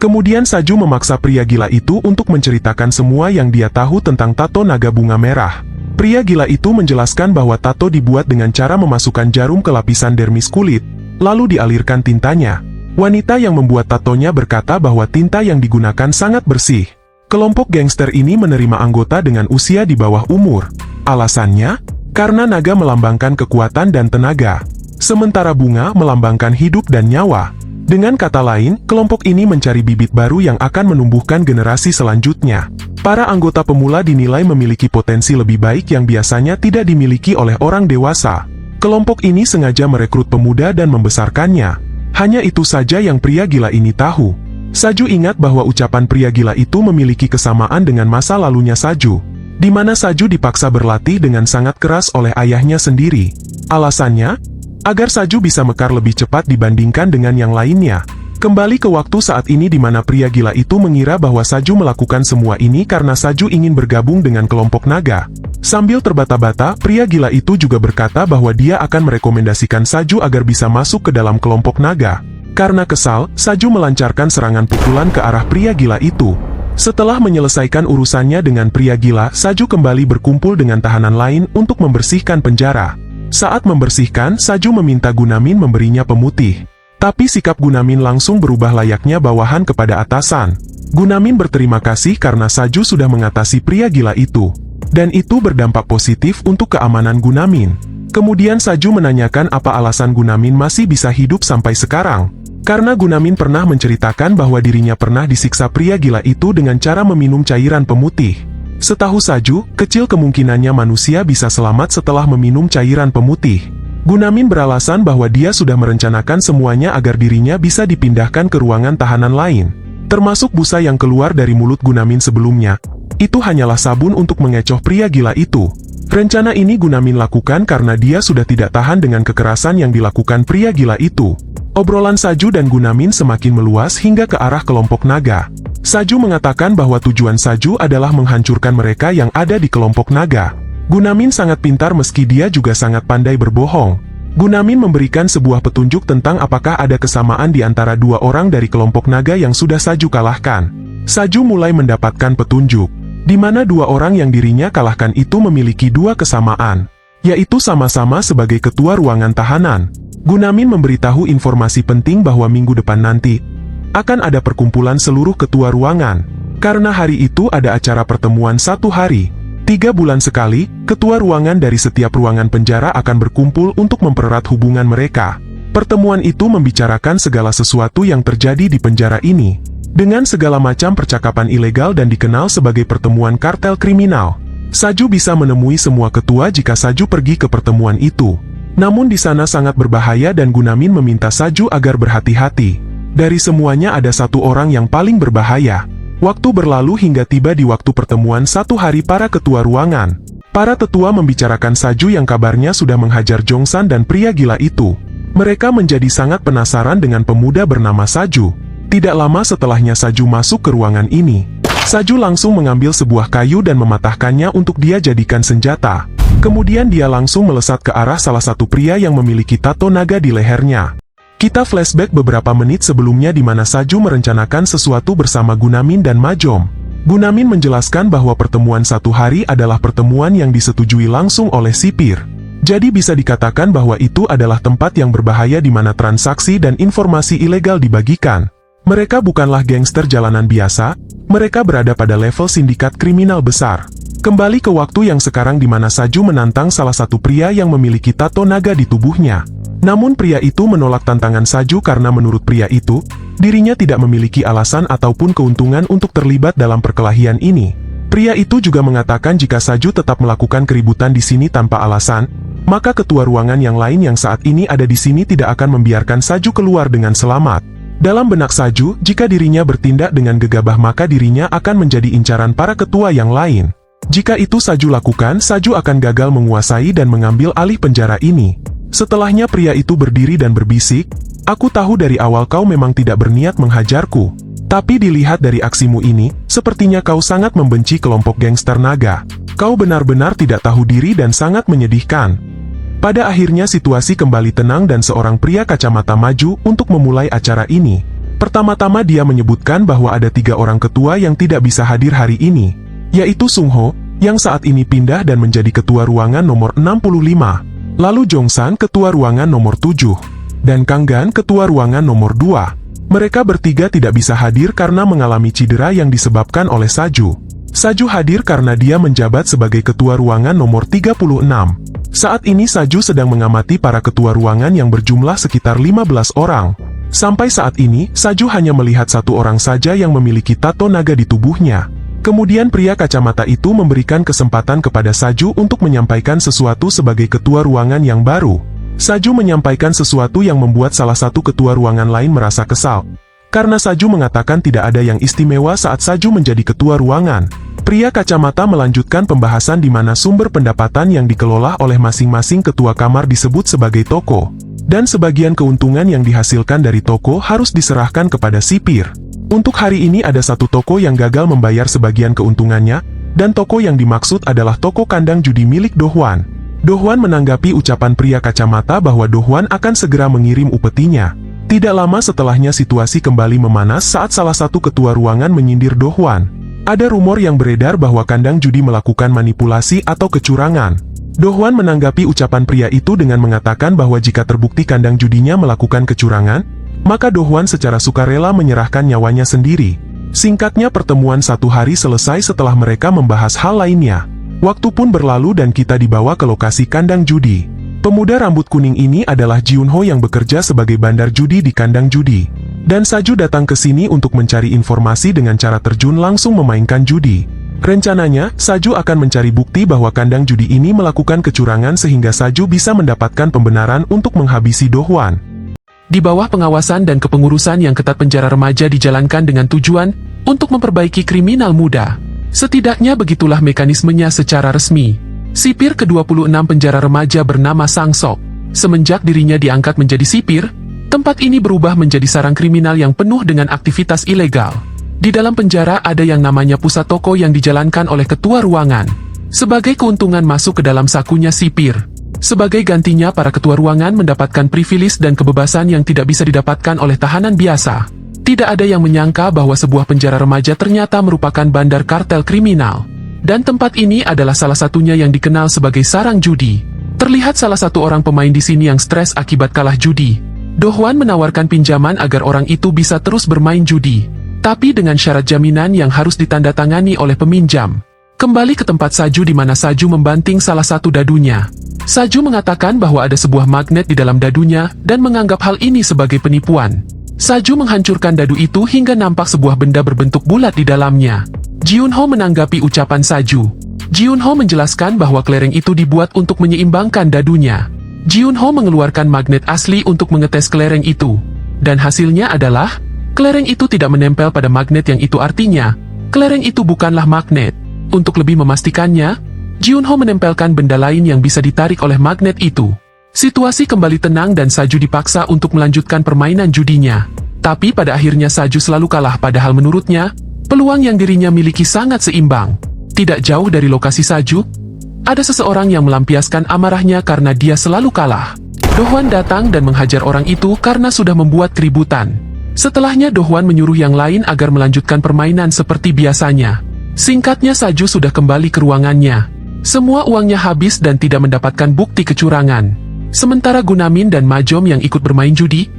Kemudian Saju memaksa pria gila itu untuk menceritakan semua yang dia tahu tentang tato naga bunga merah. Pria gila itu menjelaskan bahwa tato dibuat dengan cara memasukkan jarum ke lapisan dermis kulit, lalu dialirkan tintanya. Wanita yang membuat tatonya berkata bahwa tinta yang digunakan sangat bersih. Kelompok gangster ini menerima anggota dengan usia di bawah umur. Alasannya? Karena naga melambangkan kekuatan dan tenaga, sementara bunga melambangkan hidup dan nyawa. Dengan kata lain, kelompok ini mencari bibit baru yang akan menumbuhkan generasi selanjutnya. Para anggota pemula dinilai memiliki potensi lebih baik yang biasanya tidak dimiliki oleh orang dewasa. Kelompok ini sengaja merekrut pemuda dan membesarkannya. Hanya itu saja yang pria gila ini tahu. Saju ingat bahwa ucapan pria gila itu memiliki kesamaan dengan masa lalunya Saju, di mana Saju dipaksa berlatih dengan sangat keras oleh ayahnya sendiri. Alasannya? Agar Saju bisa mekar lebih cepat dibandingkan dengan yang lainnya. Kembali ke waktu saat ini di mana pria gila itu mengira bahwa Saju melakukan semua ini karena Saju ingin bergabung dengan kelompok naga. Sambil terbata-bata, pria gila itu juga berkata bahwa dia akan merekomendasikan Saju agar bisa masuk ke dalam kelompok naga. Karena kesal, Saju melancarkan serangan pukulan ke arah pria gila itu. Setelah menyelesaikan urusannya dengan pria gila, Saju kembali berkumpul dengan tahanan lain untuk membersihkan penjara. Saat membersihkan, Saju meminta Gunamin memberinya pemutih. Tapi sikap Gunamin langsung berubah layaknya bawahan kepada atasan. Gunamin berterima kasih karena Saju sudah mengatasi pria gila itu. Dan itu berdampak positif untuk keamanan Gunamin. Kemudian Saju menanyakan apa alasan Gunamin masih bisa hidup sampai sekarang. Karena Gunamin pernah menceritakan bahwa dirinya pernah disiksa pria gila itu dengan cara meminum cairan pemutih. Setahu Saju, kecil kemungkinannya manusia bisa selamat setelah meminum cairan pemutih. Gunamin beralasan bahwa dia sudah merencanakan semuanya agar dirinya bisa dipindahkan ke ruangan tahanan lain. Termasuk busa yang keluar dari mulut Gunamin sebelumnya. Itu hanyalah sabun untuk mengecoh pria gila itu. Rencana ini Gunamin lakukan karena dia sudah tidak tahan dengan kekerasan yang dilakukan pria gila itu. Obrolan Saju dan Gunamin semakin meluas hingga ke arah kelompok naga. Saju mengatakan bahwa tujuan Saju adalah menghancurkan mereka yang ada di kelompok naga. Gunamin sangat pintar meski dia juga sangat pandai berbohong. Gunamin memberikan sebuah petunjuk tentang apakah ada kesamaan di antara dua orang dari kelompok naga yang sudah Saju kalahkan. Saju mulai mendapatkan petunjuk, di mana dua orang yang dirinya kalahkan itu memiliki dua kesamaan, yaitu sama-sama sebagai ketua ruangan tahanan. Gunamin memberitahu informasi penting bahwa minggu depan nanti akan ada perkumpulan seluruh ketua ruangan. Karena hari itu ada acara pertemuan 1 hari. 3 bulan sekali, ketua ruangan dari setiap ruangan penjara akan berkumpul untuk mempererat hubungan mereka. Pertemuan itu membicarakan segala sesuatu yang terjadi di penjara ini. Dengan segala macam percakapan ilegal dan dikenal sebagai pertemuan kartel kriminal. Saju bisa menemui semua ketua jika Saju pergi ke pertemuan itu. Namun di sana sangat berbahaya dan Gunamin meminta Saju agar berhati-hati. Dari semuanya ada satu orang yang paling berbahaya. Waktu berlalu hingga tiba di waktu pertemuan 1 hari para ketua ruangan. Para tetua membicarakan Saju yang kabarnya sudah menghajar Jongsan dan pria gila itu. Mereka menjadi sangat penasaran dengan pemuda bernama Saju. Tidak lama setelahnya Saju masuk ke ruangan ini. Saju langsung mengambil sebuah kayu dan mematahkannya untuk dia jadikan senjata. Kemudian dia langsung melesat ke arah salah satu pria yang memiliki tato naga di lehernya. Kita flashback beberapa menit sebelumnya di mana Saju merencanakan sesuatu bersama Gunamin dan Majom. Gunamin menjelaskan bahwa pertemuan 1 hari adalah pertemuan yang disetujui langsung oleh sipir. Jadi bisa dikatakan bahwa itu adalah tempat yang berbahaya di mana transaksi dan informasi ilegal dibagikan. Mereka bukanlah gangster jalanan biasa, mereka berada pada level sindikat kriminal besar. Kembali ke waktu yang sekarang di mana Saju menantang salah satu pria yang memiliki tato naga di tubuhnya. Namun pria itu menolak tantangan Saju karena menurut pria itu, dirinya tidak memiliki alasan ataupun keuntungan untuk terlibat dalam perkelahian ini. Pria itu juga mengatakan jika Saju tetap melakukan keributan di sini tanpa alasan, maka ketua ruangan yang lain yang saat ini ada di sini tidak akan membiarkan Saju keluar dengan selamat. Dalam benak Saju, jika dirinya bertindak dengan gegabah maka dirinya akan menjadi incaran para ketua yang lain. Jika itu Saju lakukan, Saju akan gagal menguasai dan mengambil alih penjara ini. Setelahnya pria itu berdiri dan berbisik, "Aku tahu dari awal kau memang tidak berniat menghajarku. Tapi dilihat dari aksimu ini, sepertinya kau sangat membenci kelompok gangster naga. Kau benar-benar tidak tahu diri dan sangat menyedihkan." Pada akhirnya situasi kembali tenang dan seorang pria kacamata maju untuk memulai acara ini. Pertama-tama dia menyebutkan bahwa ada 3 orang ketua yang tidak bisa hadir hari ini, yaitu Sung Ho, yang saat ini pindah dan menjadi ketua ruangan nomor 65, lalu Jong San ketua ruangan nomor 7, dan Kang Gan ketua ruangan nomor 2. Mereka bertiga tidak bisa hadir karena mengalami cedera yang disebabkan oleh Saju. Saju hadir karena dia menjabat sebagai ketua ruangan nomor 36. Saat ini Saju sedang mengamati para ketua ruangan yang berjumlah sekitar 15 orang. Sampai saat ini, Saju hanya melihat 1 orang saja yang memiliki tato naga di tubuhnya. Kemudian pria kacamata itu memberikan kesempatan kepada Saju untuk menyampaikan sesuatu sebagai ketua ruangan yang baru. Saju menyampaikan sesuatu yang membuat salah satu ketua ruangan lain merasa kesal. Karena Saju mengatakan tidak ada yang istimewa saat Saju menjadi ketua ruangan. Pria kacamata melanjutkan pembahasan di mana sumber pendapatan yang dikelola oleh masing-masing ketua kamar disebut sebagai toko. Dan sebagian keuntungan yang dihasilkan dari toko harus diserahkan kepada sipir. Untuk hari ini ada 1 toko yang gagal membayar sebagian keuntungannya, dan toko yang dimaksud adalah toko kandang judi milik Do Hwan. Do Hwan menanggapi ucapan pria kacamata bahwa Do Hwan akan segera mengirim upetinya. Tidak lama setelahnya situasi kembali memanas saat salah satu ketua ruangan menyindir Do Hwan. Ada rumor yang beredar bahwa kandang judi melakukan manipulasi atau kecurangan. Do Hwan menanggapi ucapan pria itu dengan mengatakan bahwa jika terbukti kandang judinya melakukan kecurangan, maka Do Hwan secara sukarela menyerahkan nyawanya sendiri. Singkatnya pertemuan 1 hari selesai setelah mereka membahas hal lainnya. Waktu pun berlalu dan kita dibawa ke lokasi kandang judi. Pemuda rambut kuning ini adalah Jiun Ho yang bekerja sebagai bandar judi di kandang judi. Dan Saju datang ke sini untuk mencari informasi dengan cara terjun langsung memainkan judi. Rencananya, Saju akan mencari bukti bahwa kandang judi ini melakukan kecurangan sehingga Saju bisa mendapatkan pembenaran untuk menghabisi Do Hwan. Di bawah pengawasan dan kepengurusan yang ketat penjara remaja dijalankan dengan tujuan untuk memperbaiki kriminal muda. Setidaknya begitulah mekanismenya secara resmi. Sipir ke-26 penjara remaja bernama Sang Sok. Semenjak dirinya diangkat menjadi sipir, tempat ini berubah menjadi sarang kriminal yang penuh dengan aktivitas ilegal. Di dalam penjara ada yang namanya pusat toko yang dijalankan oleh ketua ruangan. Sebagai keuntungan masuk ke dalam sakunya sipir. Sebagai gantinya para ketua ruangan mendapatkan privilege dan kebebasan yang tidak bisa didapatkan oleh tahanan biasa. Tidak ada yang menyangka bahwa sebuah penjara remaja ternyata merupakan bandar kartel kriminal. Dan tempat ini adalah salah satunya yang dikenal sebagai sarang judi. Terlihat salah satu orang pemain di sini yang stres akibat kalah judi. Do Hwan menawarkan pinjaman agar orang itu bisa terus bermain judi. Tapi dengan syarat jaminan yang harus ditandatangani oleh peminjam. Kembali ke tempat Saju di mana Saju membanting salah satu dadunya. Saju mengatakan bahwa ada sebuah magnet di dalam dadunya dan menganggap hal ini sebagai penipuan. Saju menghancurkan dadu itu hingga nampak sebuah benda berbentuk bulat di dalamnya. Jiun Ho menanggapi ucapan Saju. Jiun Ho menjelaskan bahwa kelereng itu dibuat untuk menyeimbangkan dadunya. Jiun Ho mengeluarkan magnet asli untuk mengetes kelereng itu. Dan hasilnya adalah, kelereng itu tidak menempel pada magnet yang itu artinya, kelereng itu bukanlah magnet. Untuk lebih memastikannya, Jiun Ho menempelkan benda lain yang bisa ditarik oleh magnet itu. Situasi kembali tenang dan Saju dipaksa untuk melanjutkan permainan judinya. Tapi pada akhirnya Saju selalu kalah padahal menurutnya, peluang yang dirinya miliki sangat seimbang. Tidak jauh dari lokasi Saju, ada seseorang yang melampiaskan amarahnya karena dia selalu kalah. Do Hwan datang dan menghajar orang itu karena sudah membuat keributan. Setelahnya Do Hwan menyuruh yang lain agar melanjutkan permainan seperti biasanya. Singkatnya Saju sudah kembali ke ruangannya. Semua uangnya habis dan tidak mendapatkan bukti kecurangan. Sementara Gunamin dan Majom yang ikut bermain judi,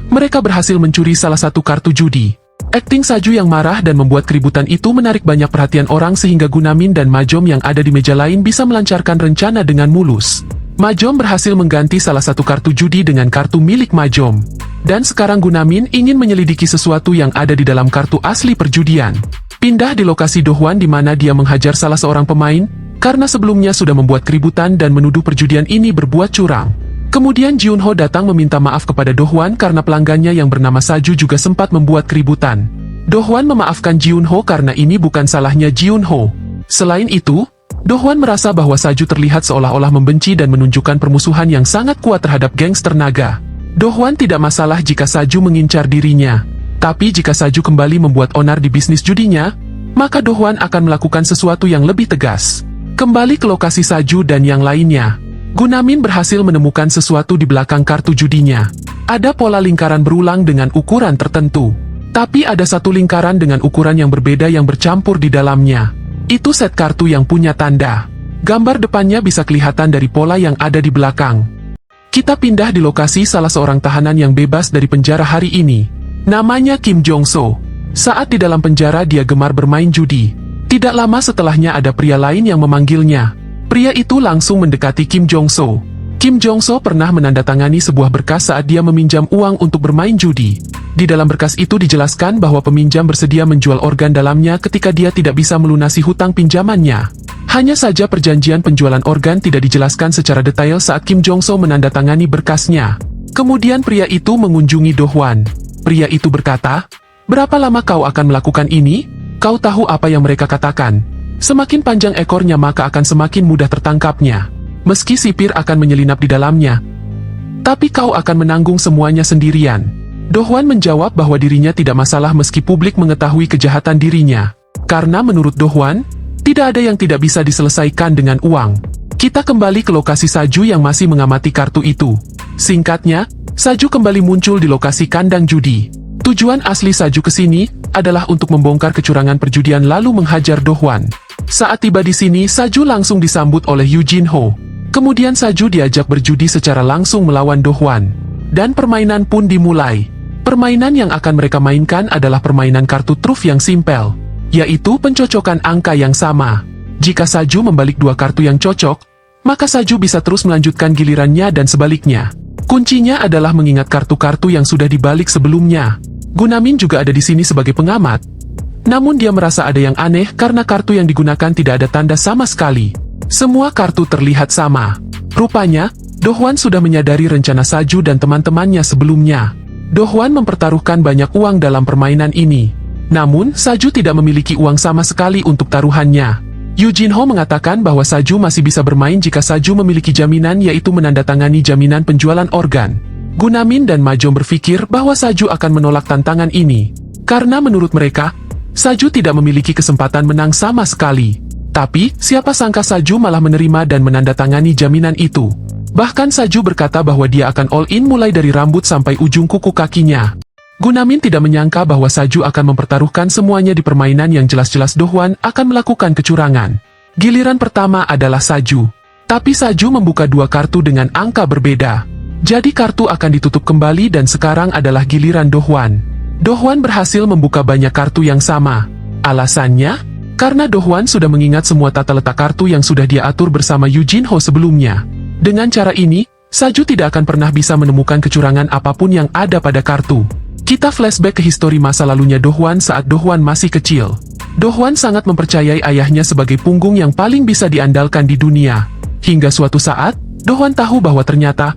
Mereka berhasil mencuri salah satu kartu judi. Akting Saju yang marah dan membuat keributan itu menarik banyak perhatian orang sehingga Gunamin dan Majom yang ada di meja lain bisa melancarkan rencana dengan mulus. Majom berhasil mengganti salah satu kartu judi dengan kartu milik Majom. Dan sekarang Gunamin ingin menyelidiki sesuatu yang ada di dalam kartu asli perjudian. Pindah di lokasi Dohwan di mana dia menghajar salah seorang pemain, karena sebelumnya sudah membuat keributan dan menuduh perjudian ini berbuat curang. Kemudian Jiunho datang meminta maaf kepada Dohwan karena pelanggannya yang bernama Saju juga sempat membuat keributan. Dohwan memaafkan Jiunho karena ini bukan salahnya Jiunho. Selain itu, Dohwan merasa bahwa Saju terlihat seolah-olah membenci dan menunjukkan permusuhan yang sangat kuat terhadap gangster naga. Dohwan tidak masalah jika Saju mengincar dirinya. Tapi jika Saju kembali membuat onar di bisnis judinya, maka Dohwan akan melakukan sesuatu yang lebih tegas. Kembali ke lokasi Saju dan yang lainnya. Gunamin berhasil menemukan sesuatu di belakang kartu judinya. Ada pola lingkaran berulang dengan ukuran tertentu. Tapi ada satu lingkaran dengan ukuran yang berbeda yang bercampur di dalamnya. Itu set kartu yang punya tanda. Gambar depannya bisa kelihatan dari pola yang ada di belakang. Kita pindah di lokasi salah seorang tahanan yang bebas dari penjara hari ini. Namanya Kim Jong-so. Saat di dalam penjara dia gemar bermain judi. Tidak lama setelahnya ada pria lain yang memanggilnya. Pria itu langsung mendekati Kim Jong-so. Kim Jong-so pernah menandatangani sebuah berkas saat dia meminjam uang untuk bermain judi. Di dalam berkas itu dijelaskan bahwa peminjam bersedia menjual organ dalamnya ketika dia tidak bisa melunasi hutang pinjamannya. Hanya saja perjanjian penjualan organ tidak dijelaskan secara detail saat Kim Jong-so menandatangani berkasnya. Kemudian pria itu mengunjungi Dohwan. Pria itu berkata, "Berapa lama kau akan melakukan ini? Kau tahu apa yang mereka katakan? Semakin panjang ekornya maka akan semakin mudah tertangkapnya. Meski sipir akan menyelinap di dalamnya, tapi kau akan menanggung semuanya sendirian." Dohwan menjawab bahwa dirinya tidak masalah meski publik mengetahui kejahatan dirinya. Karena menurut Dohwan, tidak ada yang tidak bisa diselesaikan dengan uang. Kita kembali ke lokasi Saju yang masih mengamati kartu itu. Singkatnya, Saju kembali muncul di lokasi kandang judi. Tujuan asli Saju ke sini adalah untuk membongkar kecurangan perjudian lalu menghajar Dohwan. Saat tiba di sini, Saju langsung disambut oleh Yu Jinho. Kemudian Saju diajak berjudi secara langsung melawan Dohwan. Dan permainan pun dimulai. Permainan yang akan mereka mainkan adalah permainan kartu truf yang simpel, yaitu pencocokan angka yang sama. Jika Saju membalik dua kartu yang cocok, maka Saju bisa terus melanjutkan gilirannya dan sebaliknya. Kuncinya adalah mengingat kartu-kartu yang sudah dibalik sebelumnya. Gunamin juga ada di sini sebagai pengamat. Namun dia merasa ada yang aneh karena kartu yang digunakan tidak ada tanda sama sekali. Semua kartu terlihat sama. Rupanya, Dohwan sudah menyadari rencana Saju dan teman-temannya sebelumnya. Dohwan mempertaruhkan banyak uang dalam permainan ini. Namun, Saju tidak memiliki uang sama sekali untuk taruhannya. Yu Jinho mengatakan bahwa Saju masih bisa bermain jika Saju memiliki jaminan yaitu menandatangani jaminan penjualan organ. Gunamin dan Majom berpikir bahwa Saju akan menolak tantangan ini. Karena menurut mereka, Saju tidak memiliki kesempatan menang sama sekali. Tapi, siapa sangka Saju malah menerima dan menandatangani jaminan itu. Bahkan Saju berkata bahwa dia akan all-in mulai dari rambut sampai ujung kuku kakinya. Gunamin tidak menyangka bahwa Saju akan mempertaruhkan semuanya di permainan yang jelas-jelas Dohwan akan melakukan kecurangan. Giliran pertama adalah Saju. Tapi Saju membuka dua kartu dengan angka berbeda. Jadi kartu akan ditutup kembali dan sekarang adalah giliran Dohwan. Dohwan berhasil membuka banyak kartu yang sama. Alasannya? Karena Dohwan sudah mengingat semua tata letak kartu yang sudah dia atur bersama Yu Jinho sebelumnya. Dengan cara ini, Saju tidak akan pernah bisa menemukan kecurangan apapun yang ada pada kartu. Kita flashback ke histori masa lalunya Dohwan saat Dohwan masih kecil. Dohwan sangat mempercayai ayahnya sebagai punggung yang paling bisa diandalkan di dunia. Hingga suatu saat, Dohwan tahu bahwa ternyata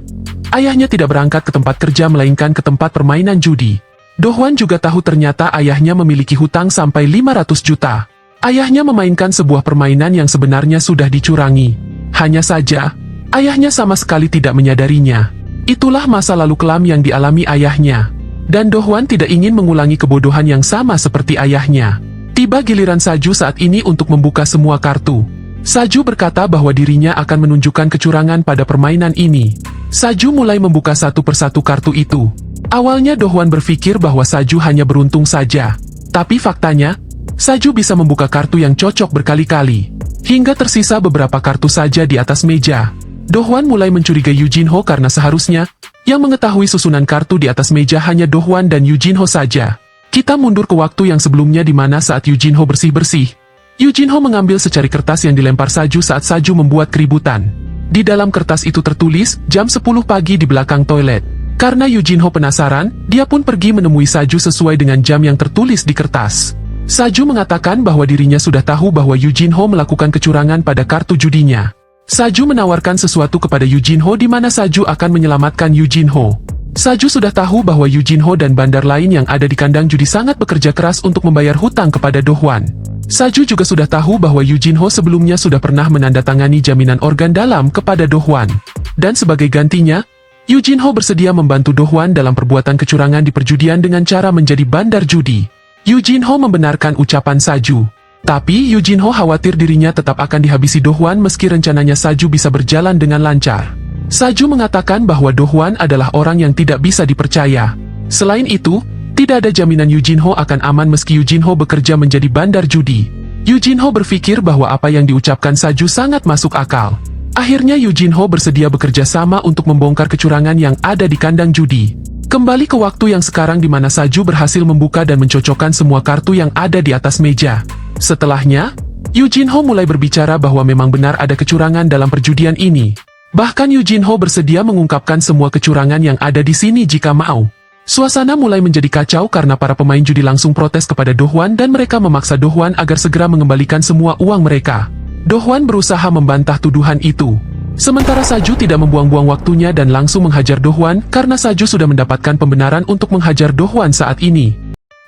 ayahnya tidak berangkat ke tempat kerja melainkan ke tempat permainan judi. Dohwan juga tahu ternyata ayahnya memiliki hutang sampai 500 juta. Ayahnya memainkan sebuah permainan yang sebenarnya sudah dicurangi. Hanya saja, ayahnya sama sekali tidak menyadarinya. Itulah masa lalu kelam yang dialami ayahnya. Dan Dohwan tidak ingin mengulangi kebodohan yang sama seperti ayahnya. Tiba giliran Saju saat ini untuk membuka semua kartu. Saju berkata bahwa dirinya akan menunjukkan kecurangan pada permainan ini. Saju mulai membuka satu persatu kartu itu. Awalnya Dohwan berpikir bahwa Saju hanya beruntung saja. Tapi faktanya, Saju bisa membuka kartu yang cocok berkali-kali. Hingga tersisa beberapa kartu saja di atas meja. Dohwan mulai mencurigai Yu Jinho karena seharusnya Yang mengetahui susunan kartu di atas meja hanya Do Hwan dan Yu Jinho saja. Kita mundur ke waktu yang sebelumnya di mana saat Yu Jinho bersih-bersih, Yu Jinho mengambil secari kertas yang dilempar Saju saat Saju membuat keributan. Di dalam kertas itu tertulis, jam 10 pagi di belakang toilet. Karena Yu Jinho penasaran, dia pun pergi menemui Saju sesuai dengan jam yang tertulis di kertas. Saju mengatakan bahwa dirinya sudah tahu bahwa Yu Jinho melakukan kecurangan pada kartu judinya. Saju menawarkan sesuatu kepada Yu Jinho di mana Saju akan menyelamatkan Yu Jinho. Saju sudah tahu bahwa Yu Jinho dan bandar lain yang ada di kandang judi sangat bekerja keras untuk membayar hutang kepada Do Hwan. Saju juga sudah tahu bahwa Yu Jinho sebelumnya sudah pernah menandatangani jaminan organ dalam kepada Do Hwan. Dan sebagai gantinya, Yu Jinho bersedia membantu Do Hwan dalam perbuatan kecurangan di perjudian dengan cara menjadi bandar judi. Yu Jinho membenarkan ucapan Saju. Tapi Yu Jinho khawatir dirinya tetap akan dihabisi Do Hwan meski rencananya Saju bisa berjalan dengan lancar. Saju mengatakan bahwa Do Hwan adalah orang yang tidak bisa dipercaya. Selain itu, tidak ada jaminan Yu Jinho akan aman meski Yu Jinho bekerja menjadi bandar judi. Yu Jinho berpikir bahwa apa yang diucapkan Saju sangat masuk akal. Akhirnya Yu Jinho bersedia bekerja sama untuk membongkar kecurangan yang ada di kandang judi. Kembali ke waktu yang sekarang di mana Saju berhasil membuka dan mencocokkan semua kartu yang ada di atas meja. Setelahnya, Yu Jinho mulai berbicara bahwa memang benar ada kecurangan dalam perjudian ini. Bahkan Yu Jinho bersedia mengungkapkan semua kecurangan yang ada di sini jika mau. Suasana mulai menjadi kacau karena para pemain judi langsung protes kepada Do Hwan dan mereka memaksa Do Hwan agar segera mengembalikan semua uang mereka. Do Hwan berusaha membantah tuduhan itu. Sementara Saju tidak membuang-buang waktunya dan langsung menghajar Do Hwan karena Saju sudah mendapatkan pembenaran untuk menghajar Do Hwan saat ini.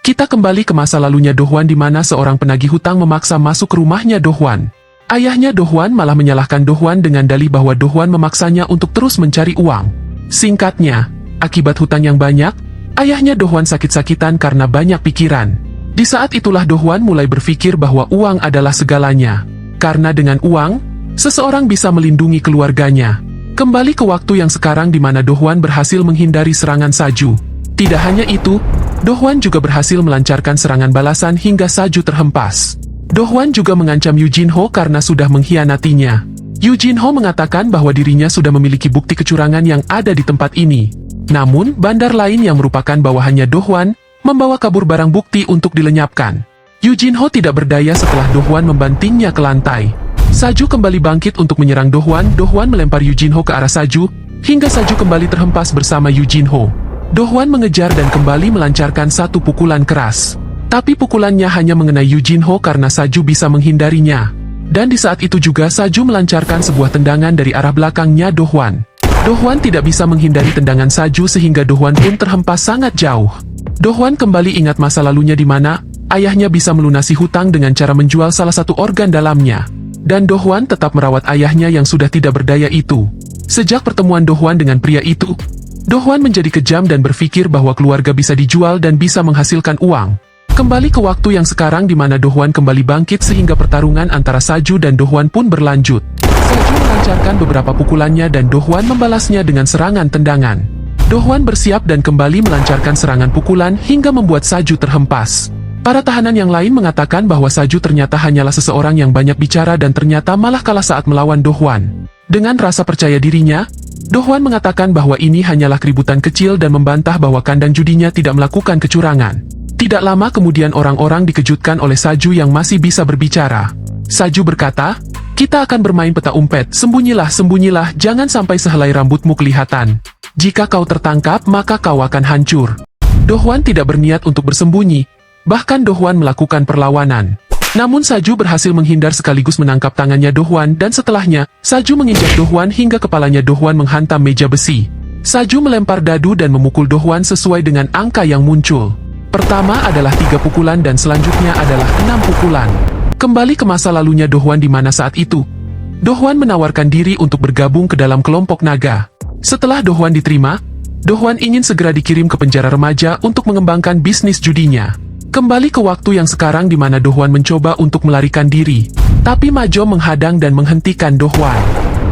Kita kembali ke masa lalunya Do Hwan di mana seorang penagih hutang memaksa masuk ke rumahnya Do Hwan. Ayahnya Do Hwan malah menyalahkan Do Hwan dengan dalih bahwa Do Hwan memaksanya untuk terus mencari uang. Singkatnya, akibat hutang yang banyak, ayahnya Do Hwan sakit-sakitan karena banyak pikiran. Di saat itulah Do Hwan mulai berpikir bahwa uang adalah segalanya. Karena dengan uang, seseorang bisa melindungi keluarganya. Kembali ke waktu yang sekarang di mana Do Hwan berhasil menghindari serangan Saju. Tidak hanya itu, Do Hwan juga berhasil melancarkan serangan balasan hingga Saju terhempas. Do Hwan juga mengancam Yu Jinho karena sudah mengkhianatinya. Yu Jinho mengatakan bahwa dirinya sudah memiliki bukti kecurangan yang ada di tempat ini. Namun, bandar lain yang merupakan bawahannya Do Hwan, membawa kabur barang bukti untuk dilenyapkan. Yu Jinho tidak berdaya setelah Do Hwan membantingnya ke lantai. Saju kembali bangkit untuk menyerang Do Hwan. Do Hwan melempar Yu Jinho ke arah Saju, hingga Saju kembali terhempas bersama Yu Jinho. Do Hwan mengejar dan kembali melancarkan satu pukulan keras. Tapi pukulannya hanya mengenai Yu Jinho karena Saju bisa menghindarinya. Dan di saat itu juga Saju melancarkan sebuah tendangan dari arah belakangnya Do Hwan. Do Hwan tidak bisa menghindari tendangan Saju sehingga Do Hwan pun terhempas sangat jauh. Do Hwan kembali ingat masa lalunya di mana ayahnya bisa melunasi hutang dengan cara menjual salah satu organ dalamnya. Dan Do Hwan tetap merawat ayahnya yang sudah tidak berdaya itu. Sejak pertemuan Do Hwan dengan pria itu, Do Hwan menjadi kejam dan berpikir bahwa keluarga bisa dijual dan bisa menghasilkan uang. Kembali ke waktu yang sekarang di mana Do Hwan kembali bangkit sehingga pertarungan antara Saju dan Do Hwan pun berlanjut. Saju melancarkan beberapa pukulannya dan Do Hwan membalasnya dengan serangan tendangan. Do Hwan bersiap dan kembali melancarkan serangan pukulan hingga membuat Saju terhempas. Para tahanan yang lain mengatakan bahwa Saju ternyata hanyalah seseorang yang banyak bicara dan ternyata malah kalah saat melawan Do Hwan. Dengan rasa percaya dirinya, Do Hwan mengatakan bahwa ini hanyalah keributan kecil dan membantah bahwa kandang judinya tidak melakukan kecurangan. Tidak lama kemudian orang-orang dikejutkan oleh Saju yang masih bisa berbicara. Saju berkata, "Kita akan bermain peta umpet, sembunyilah, sembunyilah, jangan sampai sehelai rambutmu kelihatan. Jika kau tertangkap maka kau akan hancur." Do Hwan tidak berniat untuk bersembunyi, bahkan Do Hwan melakukan perlawanan. Namun Saju berhasil menghindar sekaligus menangkap tangannya Do Hwan dan setelahnya, Saju menginjak Do Hwan hingga kepalanya Do Hwan menghantam meja besi. Saju melempar dadu dan memukul Do Hwan sesuai dengan angka yang muncul. Pertama adalah 3 pukulan dan selanjutnya adalah 6 pukulan. Kembali ke masa lalunya Do Hwan di mana saat itu, Do Hwan menawarkan diri untuk bergabung ke dalam kelompok naga. Setelah Do Hwan diterima, Do Hwan ingin segera dikirim ke penjara remaja untuk mengembangkan bisnis judinya. Kembali ke waktu yang sekarang di mana Do Hwan mencoba untuk melarikan diri. Tapi Majo menghadang dan menghentikan Do Hwan.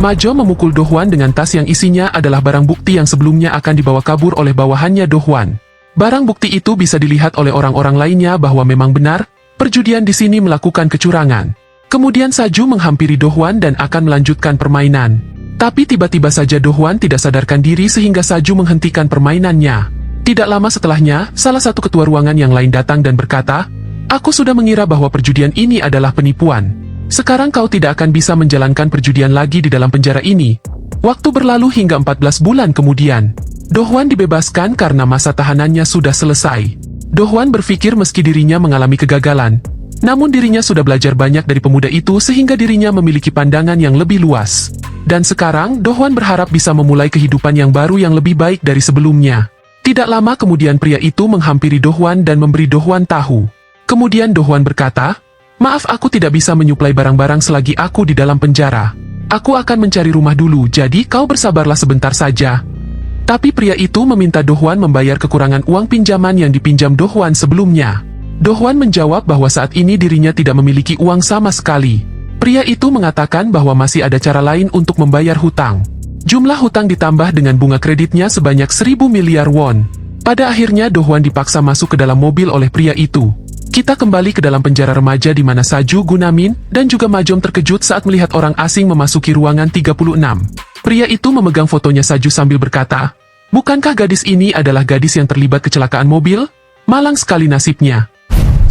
Majo memukul Do Hwan dengan tas yang isinya adalah barang bukti yang sebelumnya akan dibawa kabur oleh bawahannya Do Hwan. Barang bukti itu bisa dilihat oleh orang-orang lainnya bahwa memang benar, perjudian di sini melakukan kecurangan. Kemudian Saju menghampiri Do Hwan dan akan melanjutkan permainan. Tapi tiba-tiba saja Dohwan tidak sadarkan diri sehingga Saju menghentikan permainannya. Tidak lama setelahnya, salah satu ketua ruangan yang lain datang dan berkata, "Aku sudah mengira bahwa perjudian ini adalah penipuan. Sekarang kau tidak akan bisa menjalankan perjudian lagi di dalam penjara ini." Waktu berlalu hingga 14 bulan kemudian. Dohwan dibebaskan karena masa tahanannya sudah selesai. Dohwan berpikir meski dirinya mengalami kegagalan, namun dirinya sudah belajar banyak dari pemuda itu sehingga dirinya memiliki pandangan yang lebih luas. Dan sekarang, Dohwan berharap bisa memulai kehidupan yang baru yang lebih baik dari sebelumnya. Tidak lama kemudian pria itu menghampiri Dohwan dan memberi Dohwan tahu. Kemudian Dohwan berkata, "Maaf, aku tidak bisa menyuplai barang-barang selagi aku di dalam penjara. Aku akan mencari rumah dulu, jadi kau bersabarlah sebentar saja." Tapi pria itu meminta Dohwan membayar kekurangan uang pinjaman yang dipinjam Dohwan sebelumnya. Dohwan menjawab bahwa saat ini dirinya tidak memiliki uang sama sekali. Pria itu mengatakan bahwa masih ada cara lain untuk membayar hutang. Jumlah hutang ditambah dengan bunga kreditnya sebanyak 1.000 miliar won. Pada akhirnya Dohwan dipaksa masuk ke dalam mobil oleh pria itu. Kita kembali ke dalam penjara remaja di mana Saju, Gunamin, dan juga Majom terkejut saat melihat orang asing memasuki ruangan 36. Pria itu memegang fotonya Saju sambil berkata, "Bukankah gadis ini adalah gadis yang terlibat kecelakaan mobil? Malang sekali nasibnya."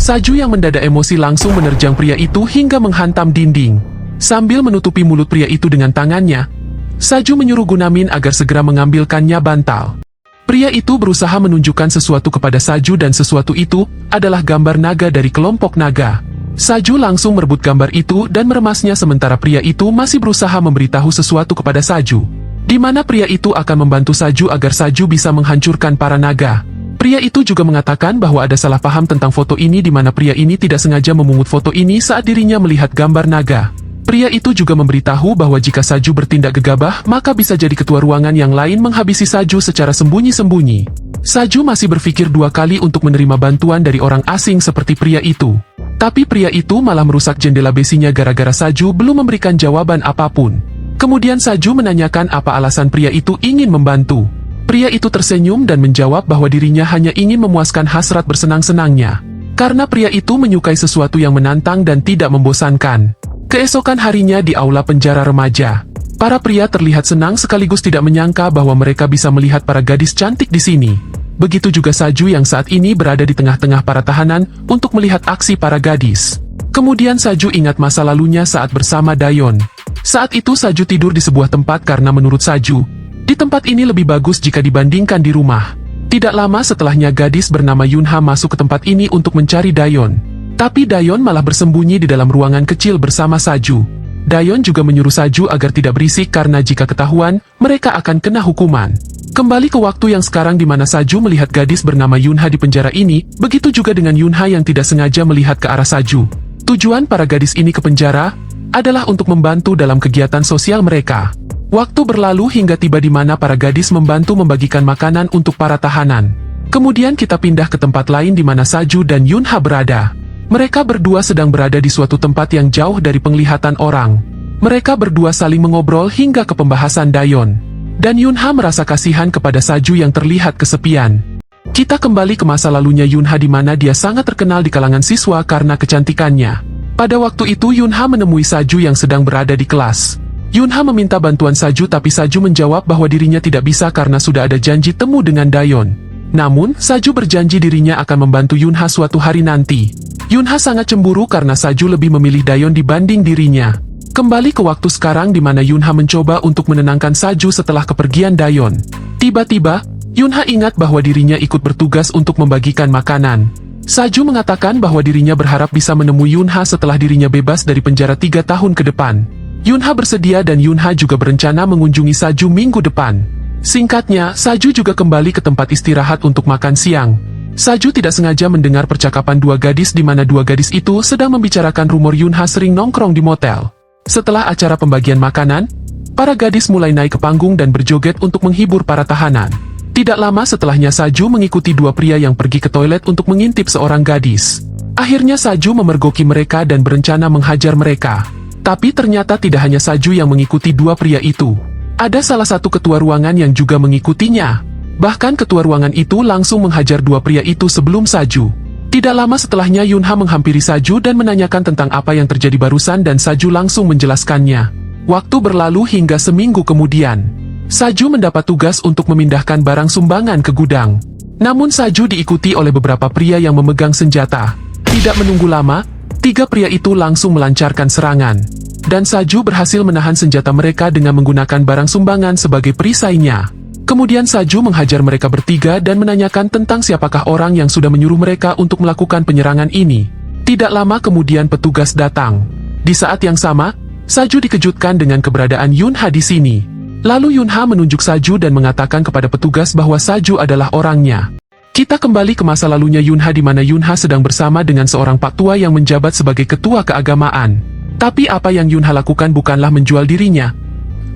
Saju yang mendadak emosi langsung menerjang pria itu hingga menghantam dinding. Sambil menutupi mulut pria itu dengan tangannya, Saju menyuruh Gunamin agar segera mengambilkannya bantal. Pria itu berusaha menunjukkan sesuatu kepada Saju dan sesuatu itu adalah gambar naga dari kelompok naga. Saju langsung merebut gambar itu dan meremasnya sementara pria itu masih berusaha memberitahu sesuatu kepada Saju, di mana pria itu akan membantu Saju agar Saju bisa menghancurkan para naga. Pria itu juga mengatakan bahwa ada salah paham tentang foto ini di mana pria ini tidak sengaja memungut foto ini saat dirinya melihat gambar naga. Pria itu juga memberitahu bahwa jika Saju bertindak gegabah, maka bisa jadi ketua ruangan yang lain menghabisi Saju secara sembunyi-sembunyi. Saju masih berpikir 2 kali untuk menerima bantuan dari orang asing seperti pria itu. Tapi pria itu malah merusak jendela besinya gara-gara Saju belum memberikan jawaban apapun. Kemudian Saju menanyakan apa alasan pria itu ingin membantu. Pria itu tersenyum dan menjawab bahwa dirinya hanya ingin memuaskan hasrat bersenang-senangnya. Karena pria itu menyukai sesuatu yang menantang dan tidak membosankan. Keesokan harinya di aula penjara remaja, para pria terlihat senang sekaligus tidak menyangka bahwa mereka bisa melihat para gadis cantik di sini. Begitu juga Saju yang saat ini berada di tengah-tengah para tahanan untuk melihat aksi para gadis. Kemudian Saju ingat masa lalunya saat bersama Dayon. Saat itu Saju tidur di sebuah tempat karena menurut Saju, di tempat ini lebih bagus jika dibandingkan di rumah. Tidak lama setelahnya gadis bernama Yunha masuk ke tempat ini untuk mencari Dayon. Tapi Dayon malah bersembunyi di dalam ruangan kecil bersama Saju. Dayon juga menyuruh Saju agar tidak berisik karena jika ketahuan, mereka akan kena hukuman. Kembali ke waktu yang sekarang di mana Saju melihat gadis bernama Yunha di penjara ini, begitu juga dengan Yunha yang tidak sengaja melihat ke arah Saju. Tujuan para gadis ini ke penjara adalah untuk membantu dalam kegiatan sosial mereka. Waktu berlalu hingga tiba di mana para gadis membantu membagikan makanan untuk para tahanan. Kemudian kita pindah ke tempat lain di mana Saju dan Yunha berada. Mereka berdua sedang berada di suatu tempat yang jauh dari penglihatan orang. Mereka berdua saling mengobrol hingga ke pembahasan Dayon. Dan Yunha merasa kasihan kepada Saju yang terlihat kesepian. Kita kembali ke masa lalunya Yunha di mana dia sangat terkenal di kalangan siswa karena kecantikannya. Pada waktu itu Yunha menemui Saju yang sedang berada di kelas. Yunha meminta bantuan Saju tapi Saju menjawab bahwa dirinya tidak bisa karena sudah ada janji temu dengan Dayon. Namun, Saju berjanji dirinya akan membantu Yunha suatu hari nanti. Yunha sangat cemburu karena Saju lebih memilih Dayon dibanding dirinya. Kembali ke waktu sekarang di mana Yunha mencoba untuk menenangkan Saju setelah kepergian Dayon. Tiba-tiba, Yunha ingat bahwa dirinya ikut bertugas untuk membagikan makanan. Saju mengatakan bahwa dirinya berharap bisa menemui Yunha setelah dirinya bebas dari penjara 3 tahun ke depan. Yunha bersedia dan Yunha juga berencana mengunjungi Saju minggu depan. Singkatnya, Saju juga kembali ke tempat istirahat untuk makan siang. Saju tidak sengaja mendengar percakapan 2 gadis di mana 2 gadis itu sedang membicarakan rumor Yunha sering nongkrong di motel. Setelah acara pembagian makanan, para gadis mulai naik ke panggung dan berjoget untuk menghibur para tahanan. Tidak lama setelahnya Saju mengikuti 2 pria yang pergi ke toilet untuk mengintip seorang gadis. Akhirnya Saju memergoki mereka dan berencana menghajar mereka. Tapi ternyata tidak hanya Saju yang mengikuti 2 pria itu. Ada salah satu ketua ruangan yang juga mengikutinya. Bahkan ketua ruangan itu langsung menghajar 2 pria itu sebelum Saju. Tidak lama setelahnya Yunha menghampiri Saju dan menanyakan tentang apa yang terjadi barusan dan Saju langsung menjelaskannya. Waktu berlalu hingga seminggu kemudian. Saju mendapat tugas untuk memindahkan barang sumbangan ke gudang. Namun Saju diikuti oleh beberapa pria yang memegang senjata. Tidak menunggu lama, 3 pria itu langsung melancarkan serangan. Dan Saju berhasil menahan senjata mereka dengan menggunakan barang sumbangan sebagai perisainya. Kemudian Saju menghajar mereka bertiga dan menanyakan tentang siapakah orang yang sudah menyuruh mereka untuk melakukan penyerangan ini. Tidak lama kemudian petugas datang. Di saat yang sama, Saju dikejutkan dengan keberadaan Yunha di sini. Lalu Yunha menunjuk Saju dan mengatakan kepada petugas bahwa Saju adalah orangnya. Kita kembali ke masa lalunya Yunha di mana Yunha sedang bersama dengan seorang pak tua yang menjabat sebagai ketua keagamaan. Tapi apa yang Yunha lakukan bukanlah menjual dirinya,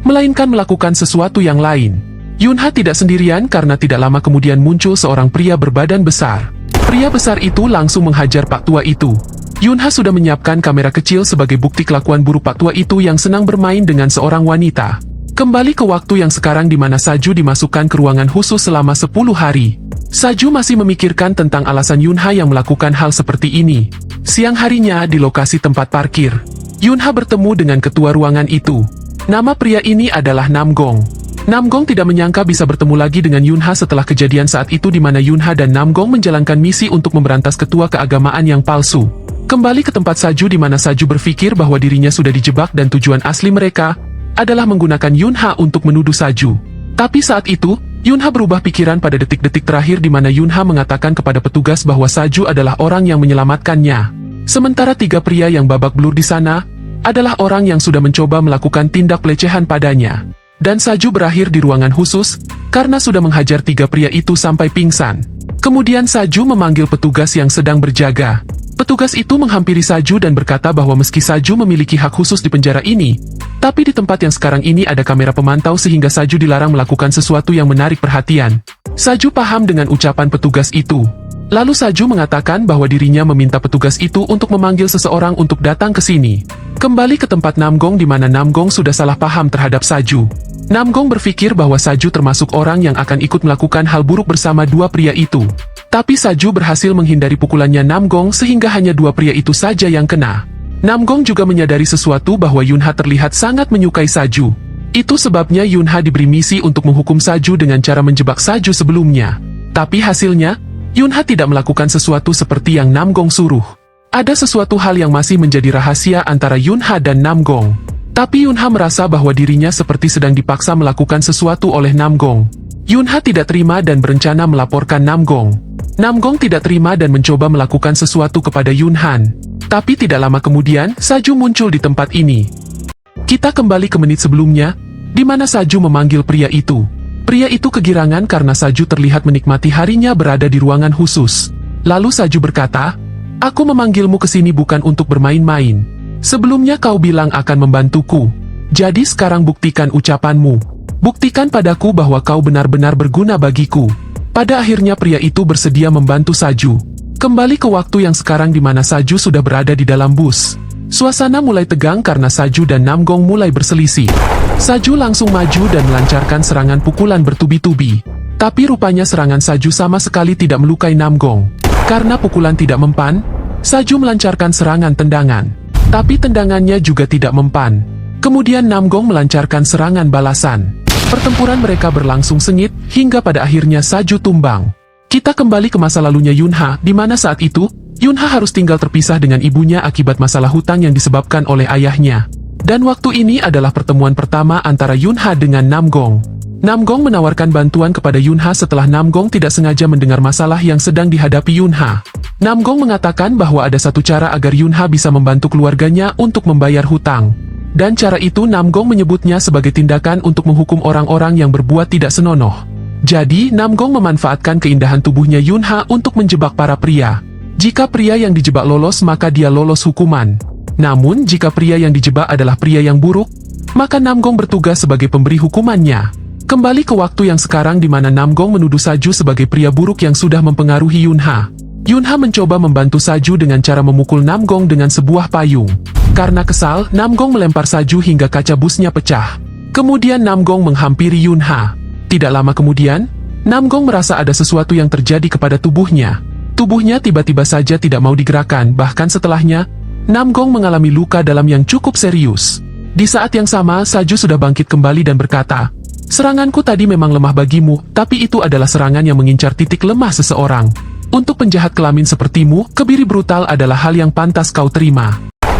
melainkan melakukan sesuatu yang lain. Yunha tidak sendirian karena tidak lama kemudian muncul seorang pria berbadan besar. Pria besar itu langsung menghajar pak tua itu. Yunha sudah menyiapkan kamera kecil sebagai bukti kelakuan buruk pak tua itu yang senang bermain dengan seorang wanita. Kembali ke waktu yang sekarang di mana Saju dimasukkan ke ruangan khusus selama 10 hari. Saju masih memikirkan tentang alasan Yunha yang melakukan hal seperti ini. Siang harinya di lokasi tempat parkir, Yunha bertemu dengan ketua ruangan itu. Nama pria ini adalah Namgong. Namgong tidak menyangka bisa bertemu lagi dengan Yunha setelah kejadian saat itu di mana Yunha dan Namgong menjalankan misi untuk memberantas ketua keagamaan yang palsu. Kembali ke tempat Saju di mana Saju berpikir bahwa dirinya sudah dijebak dan tujuan asli mereka adalah menggunakan Yunha untuk menuduh Saju. Tapi saat itu, Yunha berubah pikiran pada detik-detik terakhir di mana Yunha mengatakan kepada petugas bahwa Saju adalah orang yang menyelamatkannya. Sementara 3 pria yang babak belur di sana adalah orang yang sudah mencoba melakukan tindak pelecehan padanya. Dan Saju berakhir di ruangan khusus karena sudah menghajar 3 pria itu sampai pingsan. Kemudian Saju memanggil petugas yang sedang berjaga. Petugas itu menghampiri Saju dan berkata bahwa meski Saju memiliki hak khusus di penjara ini, tapi di tempat yang sekarang ini ada kamera pemantau sehingga Saju dilarang melakukan sesuatu yang menarik perhatian. Saju paham dengan ucapan petugas itu. Lalu Saju mengatakan bahwa dirinya meminta petugas itu untuk memanggil seseorang untuk datang ke sini. Kembali ke tempat Namgong di mana Namgong sudah salah paham terhadap Saju. Namgong berpikir bahwa Saju termasuk orang yang akan ikut melakukan hal buruk bersama 2 pria itu. Tapi Saju berhasil menghindari pukulannya Namgong sehingga hanya 2 pria itu saja yang kena. Namgong juga menyadari sesuatu bahwa Yunha terlihat sangat menyukai Saju. Itu sebabnya Yunha diberi misi untuk menghukum Saju dengan cara menjebak Saju sebelumnya. Tapi hasilnya, Yunha tidak melakukan sesuatu seperti yang Namgong suruh. Ada sesuatu hal yang masih menjadi rahasia antara Yunha dan Namgong. Tapi Yunha merasa bahwa dirinya seperti sedang dipaksa melakukan sesuatu oleh Namgong. Yunha tidak terima dan berencana melaporkan Namgong. Namgong tidak terima dan mencoba melakukan sesuatu kepada Yunhan. Tapi tidak lama kemudian, Saju muncul di tempat ini. Kita kembali ke menit sebelumnya, di mana Saju memanggil pria itu. Pria itu kegirangan karena Saju terlihat menikmati harinya berada di ruangan khusus. Lalu Saju berkata, "Aku memanggilmu ke sini bukan untuk bermain-main. Sebelumnya kau bilang akan membantuku. Jadi sekarang buktikan ucapanmu. Buktikan padaku bahwa kau benar-benar berguna bagiku." Pada akhirnya pria itu bersedia membantu Saju. Kembali ke waktu yang sekarang di mana Saju sudah berada di dalam bus. Suasana mulai tegang karena Saju dan Namgong mulai berselisih. Saju langsung maju dan melancarkan serangan pukulan bertubi-tubi. Tapi rupanya serangan Saju sama sekali tidak melukai Namgong. Karena pukulan tidak mempan, Saju melancarkan serangan tendangan. Tapi tendangannya juga tidak mempan. Kemudian Namgong melancarkan serangan balasan. Pertempuran mereka berlangsung sengit, hingga pada akhirnya Saju tumbang. Kita kembali ke masa lalunya Yunha, di mana saat itu, Yunha harus tinggal terpisah dengan ibunya akibat masalah hutang yang disebabkan oleh ayahnya. Dan waktu ini adalah pertemuan pertama antara Yunha dengan Namgong. Namgong menawarkan bantuan kepada Yunha setelah Namgong tidak sengaja mendengar masalah yang sedang dihadapi Yunha. Namgong mengatakan bahwa ada satu cara agar Yunha bisa membantu keluarganya untuk membayar hutang. Dan cara itu Namgong menyebutnya sebagai tindakan untuk menghukum orang-orang yang berbuat tidak senonoh. Jadi, Namgong memanfaatkan keindahan tubuhnya Yunha untuk menjebak para pria. Jika pria yang dijebak lolos maka dia lolos hukuman. Namun, jika pria yang dijebak adalah pria yang buruk, maka Namgong bertugas sebagai pemberi hukumannya. Kembali ke waktu yang sekarang di mana Namgong menuduh Saju sebagai pria buruk yang sudah mempengaruhi Yunha. Yunha mencoba membantu Saju dengan cara memukul Namgong dengan sebuah payung. Karena kesal, Namgong melempar Saju hingga kaca busnya pecah. Kemudian Namgong menghampiri Yunha. Tidak lama kemudian, Namgong merasa ada sesuatu yang terjadi kepada tubuhnya. Tubuhnya tiba-tiba saja tidak mau digerakkan, bahkan setelahnya, Namgong mengalami luka dalam yang cukup serius. Di saat yang sama, Saju sudah bangkit kembali dan berkata, "Seranganku tadi memang lemah bagimu, tapi itu adalah serangan yang mengincar titik lemah seseorang. Untuk penjahat kelamin sepertimu, kebiri brutal adalah hal yang pantas kau terima."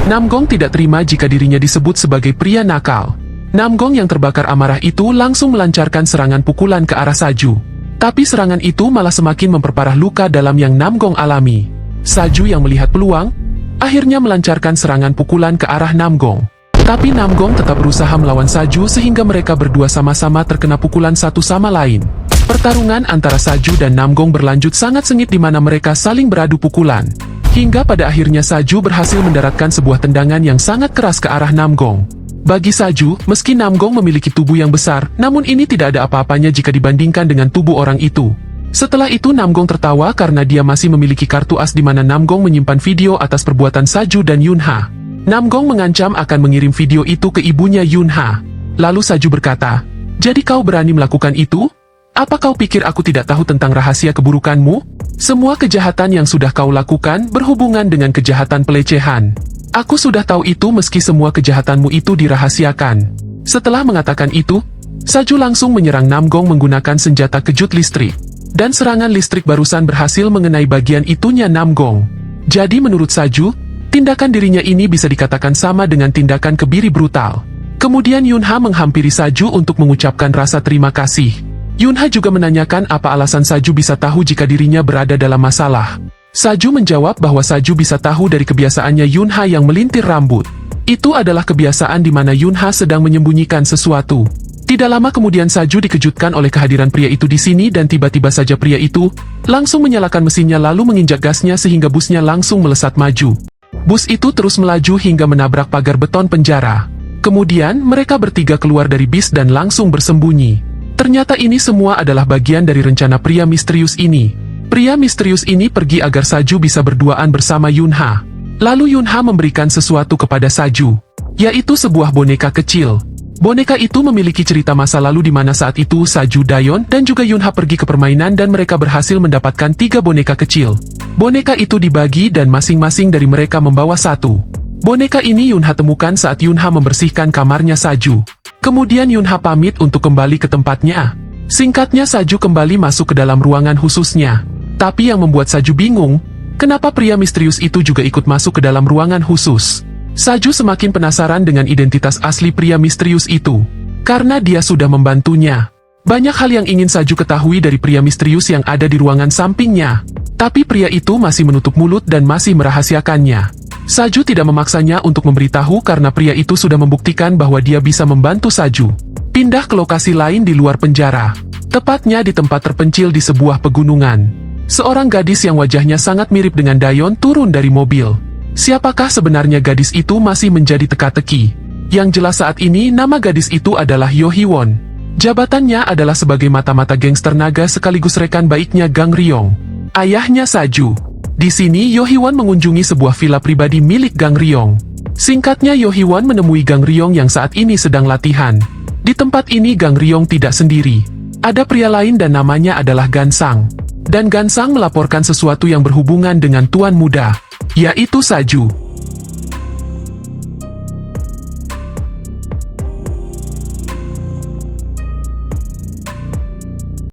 Namgong tidak terima jika dirinya disebut sebagai pria nakal. Namgong yang terbakar amarah itu langsung melancarkan serangan pukulan ke arah Saju. Tapi serangan itu malah semakin memperparah luka dalam yang Namgong alami. Saju yang melihat peluang, akhirnya melancarkan serangan pukulan ke arah Namgong. Tapi Namgong tetap berusaha melawan Saju sehingga mereka berdua sama-sama terkena pukulan satu sama lain. Pertarungan antara Saju dan Namgong berlanjut sangat sengit di mana mereka saling beradu pukulan. Hingga pada akhirnya Saju berhasil mendaratkan sebuah tendangan yang sangat keras ke arah Namgong. Bagi Saju, meski Namgong memiliki tubuh yang besar, namun ini tidak ada apa-apanya jika dibandingkan dengan tubuh orang itu. Setelah itu Namgong tertawa karena dia masih memiliki kartu as di mana Namgong menyimpan video atas perbuatan Saju dan Yunha. Namgong mengancam akan mengirim video itu ke ibunya Yunha. Lalu Saju berkata, "Jadi kau berani melakukan itu? Apa kau pikir aku tidak tahu tentang rahasia keburukanmu? Semua kejahatan yang sudah kau lakukan berhubungan dengan kejahatan pelecehan. Aku sudah tahu itu meski semua kejahatanmu itu dirahasiakan." Setelah mengatakan itu, Saju langsung menyerang Namgong menggunakan senjata kejut listrik. Dan serangan listrik barusan berhasil mengenai bagian itunya Namgong. Jadi menurut Saju, tindakan dirinya ini bisa dikatakan sama dengan tindakan kebiri brutal. Kemudian Yunha menghampiri Saju untuk mengucapkan rasa terima kasih. Yunha juga menanyakan apa alasan Saju bisa tahu jika dirinya berada dalam masalah. Saju menjawab bahwa Saju bisa tahu dari kebiasaannya Yunha yang melintir rambut. Itu adalah kebiasaan di mana Yunha sedang menyembunyikan sesuatu. Tidak lama kemudian Saju dikejutkan oleh kehadiran pria itu di sini dan tiba-tiba saja pria itu langsung menyalakan mesinnya lalu menginjak gasnya sehingga busnya langsung melesat maju. Bus itu terus melaju hingga menabrak pagar beton penjara. Kemudian mereka bertiga keluar dari bis dan langsung bersembunyi. Ternyata ini semua adalah bagian dari rencana pria misterius ini. Pria misterius ini pergi agar Saju bisa berduaan bersama Yunha. Lalu Yunha memberikan sesuatu kepada Saju, yaitu sebuah boneka kecil. Boneka itu memiliki cerita masa lalu di mana saat itu Saju, Dayon, dan juga Yunha pergi ke permainan dan mereka berhasil mendapatkan 3 boneka kecil. Boneka itu dibagi dan masing-masing dari mereka membawa satu. Boneka ini Yunha temukan saat Yunha membersihkan kamarnya Saju. Kemudian Yunha pamit untuk kembali ke tempatnya. Singkatnya Saju kembali masuk ke dalam ruangan khususnya. Tapi yang membuat Saju bingung, kenapa pria misterius itu juga ikut masuk ke dalam ruangan khusus. Saju semakin penasaran dengan identitas asli pria misterius itu, karena dia sudah membantunya. Banyak hal yang ingin Saju ketahui dari pria misterius yang ada di ruangan sampingnya, tapi pria itu masih menutup mulut dan masih merahasiakannya. Saju tidak memaksanya untuk memberitahu karena pria itu sudah membuktikan bahwa dia bisa membantu Saju pindah ke lokasi lain di luar penjara, tepatnya di tempat terpencil di sebuah pegunungan. Seorang gadis yang wajahnya sangat mirip dengan Dayon turun dari mobil. Siapakah sebenarnya gadis itu masih menjadi teka-teki. Yang jelas saat ini nama gadis itu adalah Yo Hee-won. Jabatannya adalah sebagai mata-mata gangster naga sekaligus rekan baiknya Gang Ryong, ayahnya Saju. Di sini Yo Hee-won mengunjungi sebuah villa pribadi milik Gang Ryong. Singkatnya Yo Hee-won menemui Gang Ryong yang saat ini sedang latihan. Di tempat ini Gang Ryong tidak sendiri. Ada pria lain dan namanya adalah Gansang. Dan Gansang melaporkan sesuatu yang berhubungan dengan tuan muda, yaitu Saju.